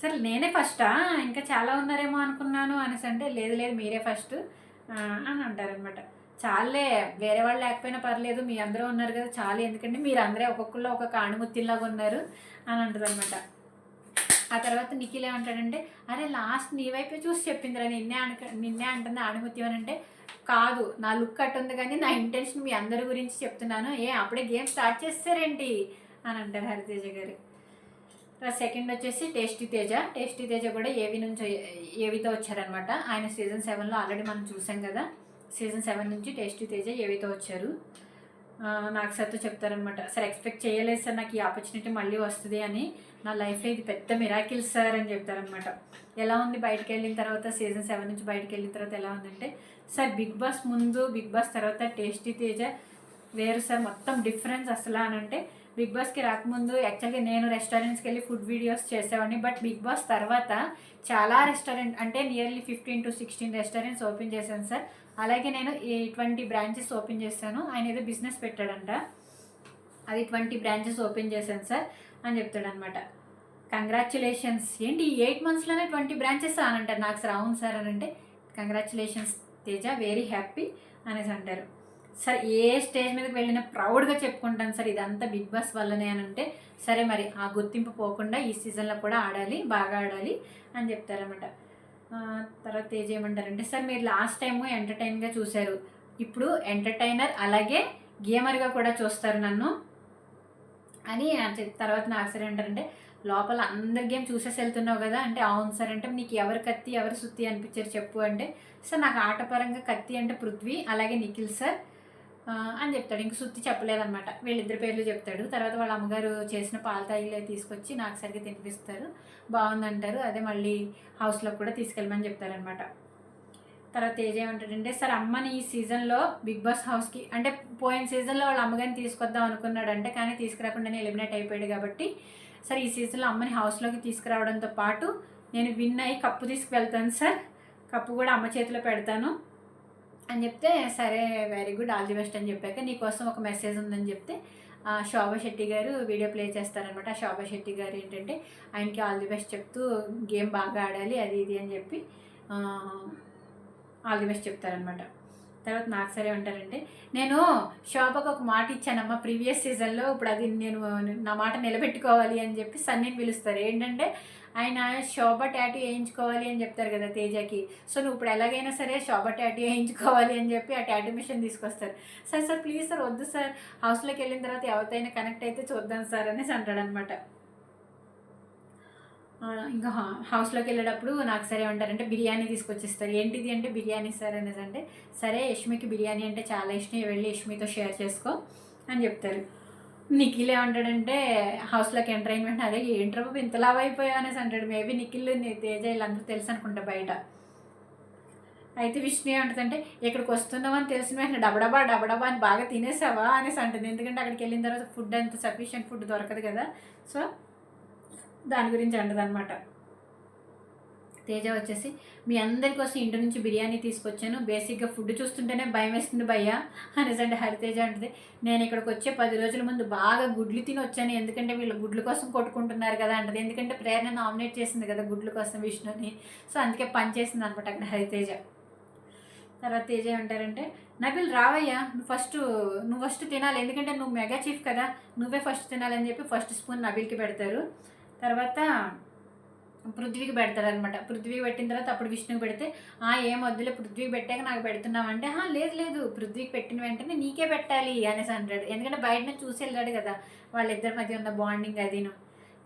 సరే నేనే ఫస్టా ఇంకా చాలా ఉన్నారేమో అనుకున్నాను అనేసి అంటే, లేదు లేదు మీరే ఫస్ట్ అని అంటారనమాట. చాలే వేరే వాళ్ళు లేకపోయినా పర్లేదు, మీ అందరూ ఉన్నారు కదా చాలు, ఎందుకంటే మీరు అందరే ఒక్కొక్కళ్ళు ఒక్కొక్క ఆణిముత్తిలాగా ఉన్నారు అని అంటుంది అనమాట. ఆ తర్వాత నిఖిల్ ఏమంటాడంటే, అరే లాస్ట్ నీ వైపే చూసి చెప్పిందిరా, నిన్నే అంటుంది ఆణిముత్యం అని అంటే, కాదు నా లుక్ అట్టుంది కానీ నా ఇంటెన్షన్ మీ అందరి గురించి చెప్తున్నాను, అప్పుడే గేమ్ స్టార్ట్ చేస్తారేంటి అని అంటారు హరితేజ గారు. సెకండ్ వచ్చేసి టేస్టీ తేజ కూడా ఏవితో వచ్చారనమాట. ఆయన సీజన్ 7లో ఆల్రెడీ మనం చూసాం కదా, సీజన్ 7 నుంచి టేస్టీ తేజ ఏవితో వచ్చారు. నాకు సార్తో చెప్తారనమాట, సార్ ఎక్స్పెక్ట్ చేయలేదు సార్ నాకు ఈ ఆపర్చునిటీ మళ్ళీ వస్తుంది అని, నా లైఫ్లో ఇది పెద్ద మిరాకిల్ సార్ అని చెప్తారనమాట. ఎలా ఉంది బయటకు వెళ్ళిన తర్వాత, సీజన్ 7 నుంచి బయటకు వెళ్ళిన తర్వాత ఎలా ఉందంటే, సార్ బిగ్ బాస్ ముందు బిగ్ బాస్ తర్వాత టేస్టీ తేజ వేరు సార్, మొత్తం డిఫరెన్స్ అసలు అని అంటే, బిగ్ బాస్కి రాకముందు యాక్చువల్గా నేను రెస్టారెంట్స్కి వెళ్ళి ఫుడ్ వీడియోస్ చేసేవాడిని, బట్ బిగ్ బాస్ తర్వాత చాలా రెస్టారెంట్ అంటే నియర్లీ 15 to 16 రెస్టారెంట్స్ ఓపెన్ చేశాను సార్. అలాగే నేను 20 branches ఓపెన్ చేశాను. ఆయన ఏదో బిజినెస్ పెట్టాడంట, అది 20 branches ఓపెన్ చేశాను సార్ అని చెప్తాడనమాట. కంగ్రాచులేషన్స్ ఏంటి 8 monthsలోనే 20 branches అని అంటారు. నాకు సార్ అవును సార్ అని అంటే, కంగ్రాచులేషన్స్ తేజ, వెరీ హ్యాపీ అనేసి అంటారు. సార్ ఏ స్టేజ్ మీదకి వెళ్ళినా ప్రౌడ్గా చెప్పుకుంటాను సార్, ఇదంతా బిగ్ బాస్ వల్లనే అని అంటే, సరే మరి ఆ గుర్తింపు పోకుండా ఈ సీజన్లో కూడా ఆడాలి, బాగా ఆడాలి అని చెప్తారనమాట. తర్వాత తేజ ఏమంటారంటే, సార్ మీరు లాస్ట్ టైము ఎంటర్టైన్గా చూశారు, ఇప్పుడు ఎంటర్టైనర్ అలాగే గేమర్గా కూడా చూస్తారు నన్ను అని తర్వాత నాకు సార్ ఏంటారంటే, లోపల అందరి గేమ్ చూసేసి వెళ్తున్నావు కదా అంటే, అవును సార్ అంటే, నీకు ఎవరు కత్తి ఎవరు సుత్తి అనిపించారు చెప్పు అంటే, సార్ నాకు ఆటపరంగా కత్తి అంటే పృథ్వీ అలాగే నిఖిల్ సార్ అని చెప్తాడు. ఇంక సుత్తి చెప్పలేదన్నమాట, వీళ్ళిద్దరి పేర్లు చెప్తాడు. తర్వాత వాళ్ళ అమ్మగారు చేసిన పాల తాయిలే తీసుకొచ్చి నాకు సరిగ్గా తినిపిస్తారు, బాగుందంటారు, అదే మళ్ళీ హౌస్లో కూడా తీసుకెళ్ళమని చెప్తారనమాట. తర్వాత తేజ ఏమంటాడంటే, సార్ అమ్మని ఈ సీజన్లో బిగ్ బాస్ హౌస్కి అంటే పోయిన సీజన్లో వాళ్ళ అమ్మగారిని తీసుకొద్దాం అనుకున్నాడంటే, కానీ తీసుకురాకుండానే ఎలిమినేట్ అయిపోయాడు కాబట్టి, సార్ ఈ సీజన్లో అమ్మని హౌస్లోకి తీసుకురావడంతో పాటు నేను విన్ అయ్యి కప్పు తీసుకువెళ్తాను సార్, కప్పు కూడా అమ్మ చేతిలో పెడతాను అని చెప్తే, సరే very good all the best అని చెప్పాక, నీకోసం ఒక మెసేజ్ ఉందని చెప్తే శోభా శెట్టి గారు వీడియో ప్లే చేస్తారనమాట. ఆ శోభా శెట్టి గారు ఏంటంటే ఆయనకి ఆల్ ది బెస్ట్ చెప్తూ గేమ్ బాగా ఆడాలి అది ఇది అని చెప్పి ఆల్ ది బెస్ట్ చెప్తారనమాట. తర్వాత నాకు సరే ఉంటారంటే, నేను శోభకు ఒక మాట ఇచ్చానమ్మా ప్రీవియస్ సీజన్లో, ఇప్పుడు అది నేను నా మాట నిలబెట్టుకోవాలి అని చెప్పి సన్నీని పిలుస్తారు. ఏంటంటే ఆయన శోభ టాటూ వేయించుకోవాలి అని చెప్తారు కదా తేజకి. సో నువ్వు ఇప్పుడు ఎలాగైనా సరే శోభ టాటూ వేయించుకోవాలి అని చెప్పి ఆ టాటూ మిషన్ తీసుకొస్తారు. సార్ ప్లీజ్ సార్ వద్దు సార్, హౌస్లోకి వెళ్ళిన తర్వాత ఎవరితోనైనా కనెక్ట్ అయితే చూద్దాం సార్ అనేసి అంటాడనమాట. ఇంకా హౌస్లోకి వెళ్ళేటప్పుడు నాకు సరే ఉంటారంటే బిర్యానీ తీసుకొచ్చిస్తారు. ఏంటిది అంటే బిర్యానీ సార్ అనేసి అంటే, సరే యష్మికి బిర్యానీ అంటే చాలా ఇష్టం, వెళ్ళి యష్మితో షేర్ చేసుకో అని చెప్తారు. నిఖిల్ ఏమంటాడంటే హౌస్లోకి ఎంటర్ అయిన వెంటనే, అదే ఏంట్రా బాబు ఇంత లావ్ అయిపోయా అనేసి అంటాడు. మేబీ నిఖిల్ తేజ వీళ్ళందరూ తెలుసు అనుకుంటా బయట. అయితే విష్ణు ఏమంటుందంటే ఇక్కడికి వస్తున్నామని తెలిసిన వెంటనే డబడబా అని బాగా తినేసావా అనేసి అంటుంది. ఎందుకంటే అక్కడికి వెళ్ళిన తర్వాత ఫుడ్ అంత సఫిషియెంట్ ఫుడ్ దొరకదు కదా, సో దాని గురించి అంటదనమాట. తేజ వచ్చేసి మీ అందరి కోసం ఇంటి నుంచి బిర్యానీ తీసుకొచ్చాను, బేసిక్గా ఫుడ్ చూస్తుంటేనే భయం వేస్తుంది భయ్యా అనేసి అంటే హరితేజ అంటుంది, నేను ఇక్కడికి వచ్చే 10 రోజుల ముందు బాగా గుడ్లు తిని వచ్చాను, ఎందుకంటే వీళ్ళు గుడ్ల కోసం కొట్టుకుంటున్నారు కదా అంటది. ఎందుకంటే ప్రేరణ నామినేట్ చేసింది కదా గుడ్ల కోసం విష్ణుని, సో అందుకే పని చేసింది అనమాట అక్కడ హరితేజ. తర్వాత తేజ ఏమంటారంటే నబిల్ రావయ్యా, నువ్వు ఫస్ట్ తినాలి, ఎందుకంటే నువ్వు మెగా చీఫ్ కదా, నువ్వే ఫస్ట్ తినాలని చెప్పి ఫస్ట్ స్పూన్ నబిల్కి పెడతారు. తర్వాత పృథ్వీకి పెడతారనమాట. పృథ్వీకి పెట్టిన తర్వాత అప్పుడు విష్ణుకి పెడితే ఏం వద్దులే పృథ్వీకి పెట్టాక నాకు పెడుతున్నామంటే, లేదు పృథ్వీకి పెట్టిన వెంటనే నీకే పెట్టాలి అనేసి అంటాడు. ఎందుకంటే బయట నుంచి చూసి వెళ్ళాడు కదా వాళ్ళిద్దరి మధ్య ఉన్న బాండింగ్ అదిను.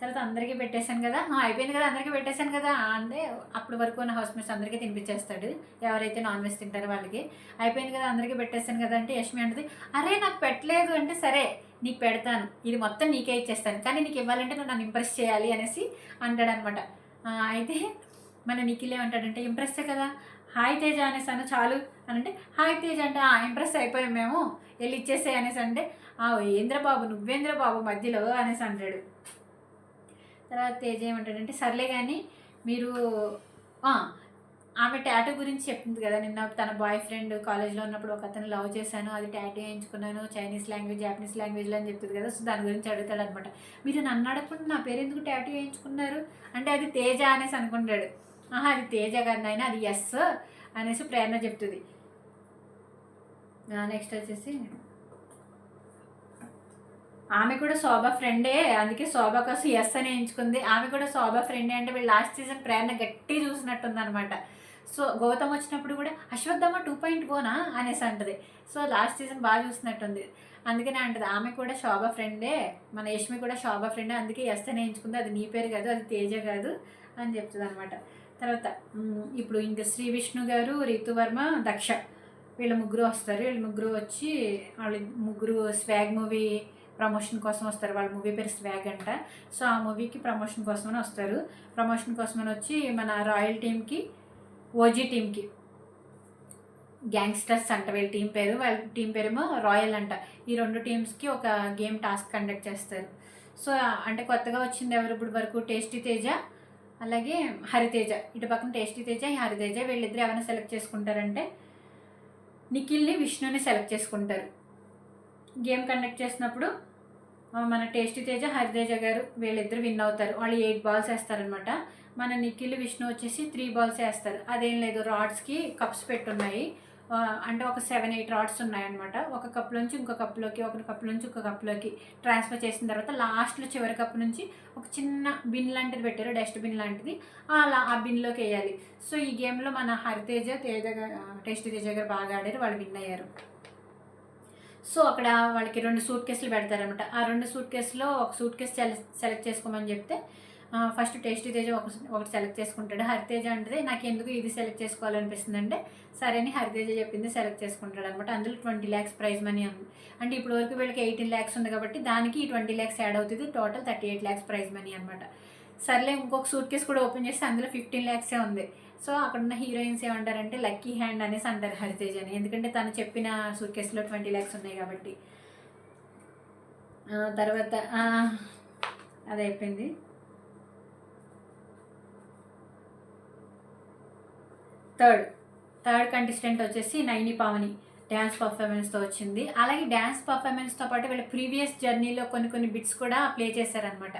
తర్వాత అందరికీ పెట్టేశాను కదా, అయిపోయింది కదా అందరికీ పెట్టేశాను కదా అంటే అప్పటి వరకు ఉన్న హౌస్ మేట్స్ అందరికీ తినిపించేస్తాడు, ఎవరైతే నాన్ వెజ్ తింటారో వాళ్ళకి. అయిపోయింది కదా అందరికీ పెట్టేశాను కదా అంటే యష్మి అంటుంది, అరే నాకు పెట్టలేదు అంటే, సరే నీకు పెడతాను, ఇది మొత్తం నీకే ఇచ్చేస్తాను, కానీ నీకు ఇవ్వాలంటే నువ్వు నన్ను ఇంప్రెస్ చేయాలి అనేసి అంటాడనమాట. అయితే మన నిఖిల్ ఏమంటాడంటే ఇంప్రెస్సే కదా, హాయ్ తేజ అనేసి అన్న చాలు అని అంటే, హాయ్ తేజ అంటే ఇంప్రెస్ అయిపోయాం మేము, వెళ్ళి ఇచ్చేసే అనేసి అంటే, ఏంద్రబాబు నువ్వేంద్రబాబు మధ్యలో అనేసి అంటాడు. తర్వాత తేజ ఏమంటాడంటే సర్లే కానీ మీరు ఆమె టాటూ గురించి చెప్తుంది కదా, నిన్న తన బాయ్ ఫ్రెండ్ కాలేజ్లో ఉన్నప్పుడు ఒక అతను లవ్ చేశాను, అది టాటూ వేయించుకున్నాను, చైనీస్ లాంగ్వేజ్ జాపనీస్ లాంగ్వేజ్లో అని చెప్తుంది కదా, సో దాని గురించి అడుగుతాడు అనమాట. మీరు నన్ను అడగకుండా నా పేరు ఎందుకు టాటూ వేయించుకున్నారు అంటే అది తేజ అనేసి అనుకుంటాడు. అది తేజ కాదు నాయన, అది ఎస్ అనేసి ప్రేరణ చెప్తుంది. నెక్స్ట్ వచ్చేసి ఆమె కూడా శోభ ఫ్రెండే, అందుకే శోభ కోసం ఎస్ అని వేయించుకుంది, ఆమె కూడా శోభ ఫ్రెండే అంటే వీళ్ళు లాస్ట్ సీజన్ ప్రేరణ గట్టి చూసినట్టుంది అనమాట. సో గౌతమ్ వచ్చినప్పుడు కూడా అశ్వత్థమ్మ 2.0 అనేసి అంటది. సో లాస్ట్ సీజన్ బాగా చూసినట్టుంది, అందుకనే అంటది ఆమె కూడా శోభ ఫ్రెండే, మన యష్మి కూడా శోభ ఫ్రెండే, అందుకే ఎస్ అని వేయించుకుంది, అది నీ పేరు కాదు, అది తేజ కాదు అని చెప్తుంది అనమాట. తర్వాత ఇప్పుడు ఇంకా శ్రీ విష్ణు గారు, రితువర్మ, దక్ష వీళ్ళ ముగ్గురు వస్తారు. వీళ్ళ ముగ్గురు వచ్చి వాళ్ళ ముగ్గురు స్వాగ్ మూవీ ప్రమోషన్ కోసం వస్తారు. వాళ్ళ మూవీ పేరు స్వాగ్ అంట. సో ఆ మూవీకి ప్రమోషన్ కోసమని వస్తారు. ప్రమోషన్ కోసమని వచ్చి మన రాయల్ టీమ్కి, ఓజీ టీమ్కి, గ్యాంగ్స్టర్స్ అంట వీళ్ళ టీం పేరు, వాళ్ళ టీం పేరేమో రాయల్ అంట. ఈ 2 టీమ్స్కి ఒక గేమ్ టాస్క్ కండక్ట్ చేస్తారు. సో అంటే కొత్తగా వచ్చింది ఎవరు ఇప్పుడు వరకు, టేస్టీ తేజ అలాగే హరితేజ, ఇటు పక్కన టేస్టీ తేజ హరితేజ, వీళ్ళిద్దరు ఎవరైనా సెలెక్ట్ చేసుకుంటారంటే నిఖిల్ని విష్ణుని సెలెక్ట్ చేసుకుంటారు. గేమ్ కండక్ట్ చేసినప్పుడు మన టేస్టీ తేజ హరితేజ గారు వీళ్ళిద్దరు విన్ అవుతారు. వాళ్ళు 8 బాల్స్ వేస్తారనమాట. మన నిఖిల్ విష్ణు వచ్చేసి 3 బాల్స్ వేస్తారు. అదేం లేదు, రాడ్స్కి కప్స్ పెట్టున్నాయి, అంటే ఒక 7-8 రాడ్స్ ఉన్నాయన్నమాట. ఒక కప్ నుంచి ఇంకో కప్లోకి, ఒక కప్ నుంచి ఇంకో కప్లోకి ట్రాన్స్ఫర్ చేసిన తర్వాత లాస్ట్లో చివరి కప్ నుంచి ఒక చిన్న బిన్ లాంటిది పెట్టారు, డస్ట్ బిన్ లాంటిది, ఆ బిన్లోకి వేయాలి. సో ఈ గేమ్లో మన హరితేజ టేస్టీ తేజ గారు బాగా ఆడారు, వాళ్ళు విన్ అయ్యారు. సో అక్కడ వాళ్ళకి 2 సూట్ కేసులు పెడతారనమాట. ఆ 2 సూట్ కేసులో ఒక సూట్ కేసు సెలెక్ట్ చేసుకోమని చెప్తే ఫస్ట్ టేస్టీ తేజ ఒకటి సెలెక్ట్ చేసుకుంటాడు. హరితేజ అంటే నాకు ఎందుకు ఇది సెలెక్ట్ చేసుకోవాలనిపిస్తుంది అంటే సరే అని హరితేజ చెప్పింది సెలెక్ట్ చేసుకుంటాడు అనమాట. అందులో 20 lakhs ప్రైజ్ మనీ ఉంది. అంటే ఇప్పుడు వరకు వీళ్ళకి 18 lakhs ఉంది కాబట్టి దానికి 20 lakhs యాడ్ అవుతుంది, టోటల్ 38 lakhs ప్రైజ్ మనీ అనమాట. సర్లే ఇంకొక సూట్ కేసు కూడా ఓపెన్ చేస్తే అందులో 15 lakhs ఉంది. సో అక్కడ ఉన్న హీరోయిన్స్ ఏమంటారంటే లక్కీ హ్యాండ్ అనేసి అంటారు హరితేజని, ఎందుకంటే తను చెప్పిన సూట్ కేసులో 20 lakhs ఉన్నాయి కాబట్టి. తర్వాత అది అయిపోయింది. థర్డ్ కంటెస్టెంట్ వచ్చేసి నైని పావని డ్యాన్స్ పర్ఫార్మెన్స్తో వచ్చింది. అలాగే డ్యాన్స్ పర్ఫార్మెన్స్తో పాటు వీళ్ళ ప్రీవియస్ జర్నీలో కొన్ని బిట్స్ కూడా ప్లే చేశారనమాట.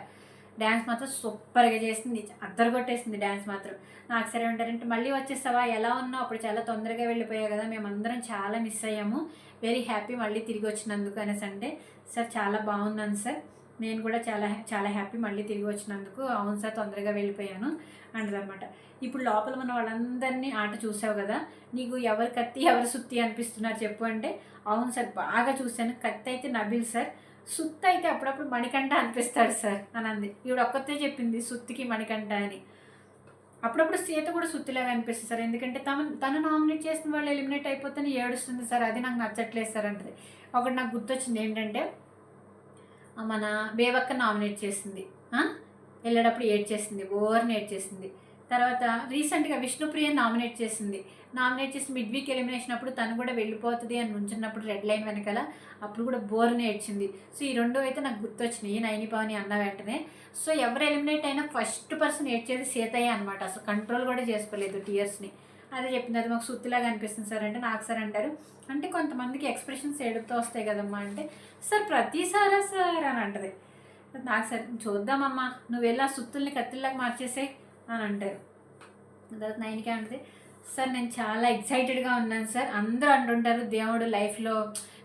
డ్యాన్స్ మాత్రం సూపర్గా చేసింది, అద్దరగొట్టేసింది డ్యాన్స్ మాత్రం. నాకు సరే ఉంటారంటే మళ్ళీ వచ్చేస్తావా, ఎలా ఉన్నావు, అప్పుడు చాలా తొందరగా వెళ్ళిపోయావు కదా, మేమందరం చాలా మిస్ అయ్యాము, వెరీ హ్యాపీ మళ్ళీ తిరిగి వచ్చినందుకు అనేసి అంటే, సార్ చాలా బాగున్నాను సార్, నేను కూడా చాలా చాలా హ్యాపీ మళ్ళీ తిరిగి వచ్చినందుకు, అవును సార్ తొందరగా వెళ్ళిపోయాను అంటదనమాట. ఇప్పుడు లోపల మన వాళ్ళందరినీ ఆట చూసావు కదా, నీకు ఎవరు కత్తి ఎవరు సుత్తి అనిపిస్తున్నారు చెప్పు అంటే, అవును సార్ బాగా చూశాను, కత్తి అయితే నబీల్ సార్, సుత్తి అయితే అప్పుడప్పుడు మణికంఠ అనిపిస్తాడు సార్ అని అంది. ఈవిడ ఒక్కతే చెప్పింది సుత్తికి మణికంఠ అని. అప్పుడప్పుడు సీత కూడా సుత్తిలాగా అనిపిస్తుంది సార్, ఎందుకంటే తను నామినేట్ చేసిన వాళ్ళు ఎలిమినేట్ అయిపోతేనే ఏడుస్తుంది సార్, అది నాకు నచ్చట్లేదు సార్ అంటది. ఒకటి నాకు గుర్తొచ్చింది ఏంటంటే, మన బేవక్క నామినేట్ చేసింది, వెళ్ళేటప్పుడు ఏడ్చేసింది, ఓవర్ని ఏడ్చేసింది. తర్వాత రీసెంట్గా విష్ణుప్రియ నామినేట్ చేసింది, నామినేట్ చేసి మిడ్ వీక్ ఎలిమినేషన్ అప్పుడు తను కూడా వెళ్ళిపోతుంది అని ఉంచున్నప్పుడు రెడ్ లైన్ వెనకాల, అప్పుడు కూడా బోర్ని ఏడ్చింది. సో ఈ రెండు అయితే నాకు గుర్తొచ్చినాయి నైని పవని అన్న వెంటనే. సో ఎవరు ఎలిమినేట్ అయినా ఫస్ట్ పర్సన్ ఏడ్చేది సీతయ్య అనమాట, అసలు కంట్రోల్ కూడా చేసుకోలేదు టీయర్స్ని. అదే చెప్పింది, అది మాకు సుత్తిలాగా అనిపిస్తుంది సార్ అంటే, నాకు సార్ అంటారు అంటే కొంతమందికి ఎక్స్ప్రెషన్స్ ఏడుపుతో వస్తాయి కదమ్మా అంటే, సార్ ప్రతిసారా సార్ అని అంటది. నాకు సార్ చూద్దామమ్మా, నువ్వు వెళ్ళి ఆ సుత్తుల్ని కత్తిల్లాగా మార్చేసే అని అంటారు. తర్వాత నైన్కి అంటది, సార్ నేను చాలా ఎక్సైటెడ్గా ఉన్నాను సార్, అందరూ అంటుంటారు దేవుడు లైఫ్లో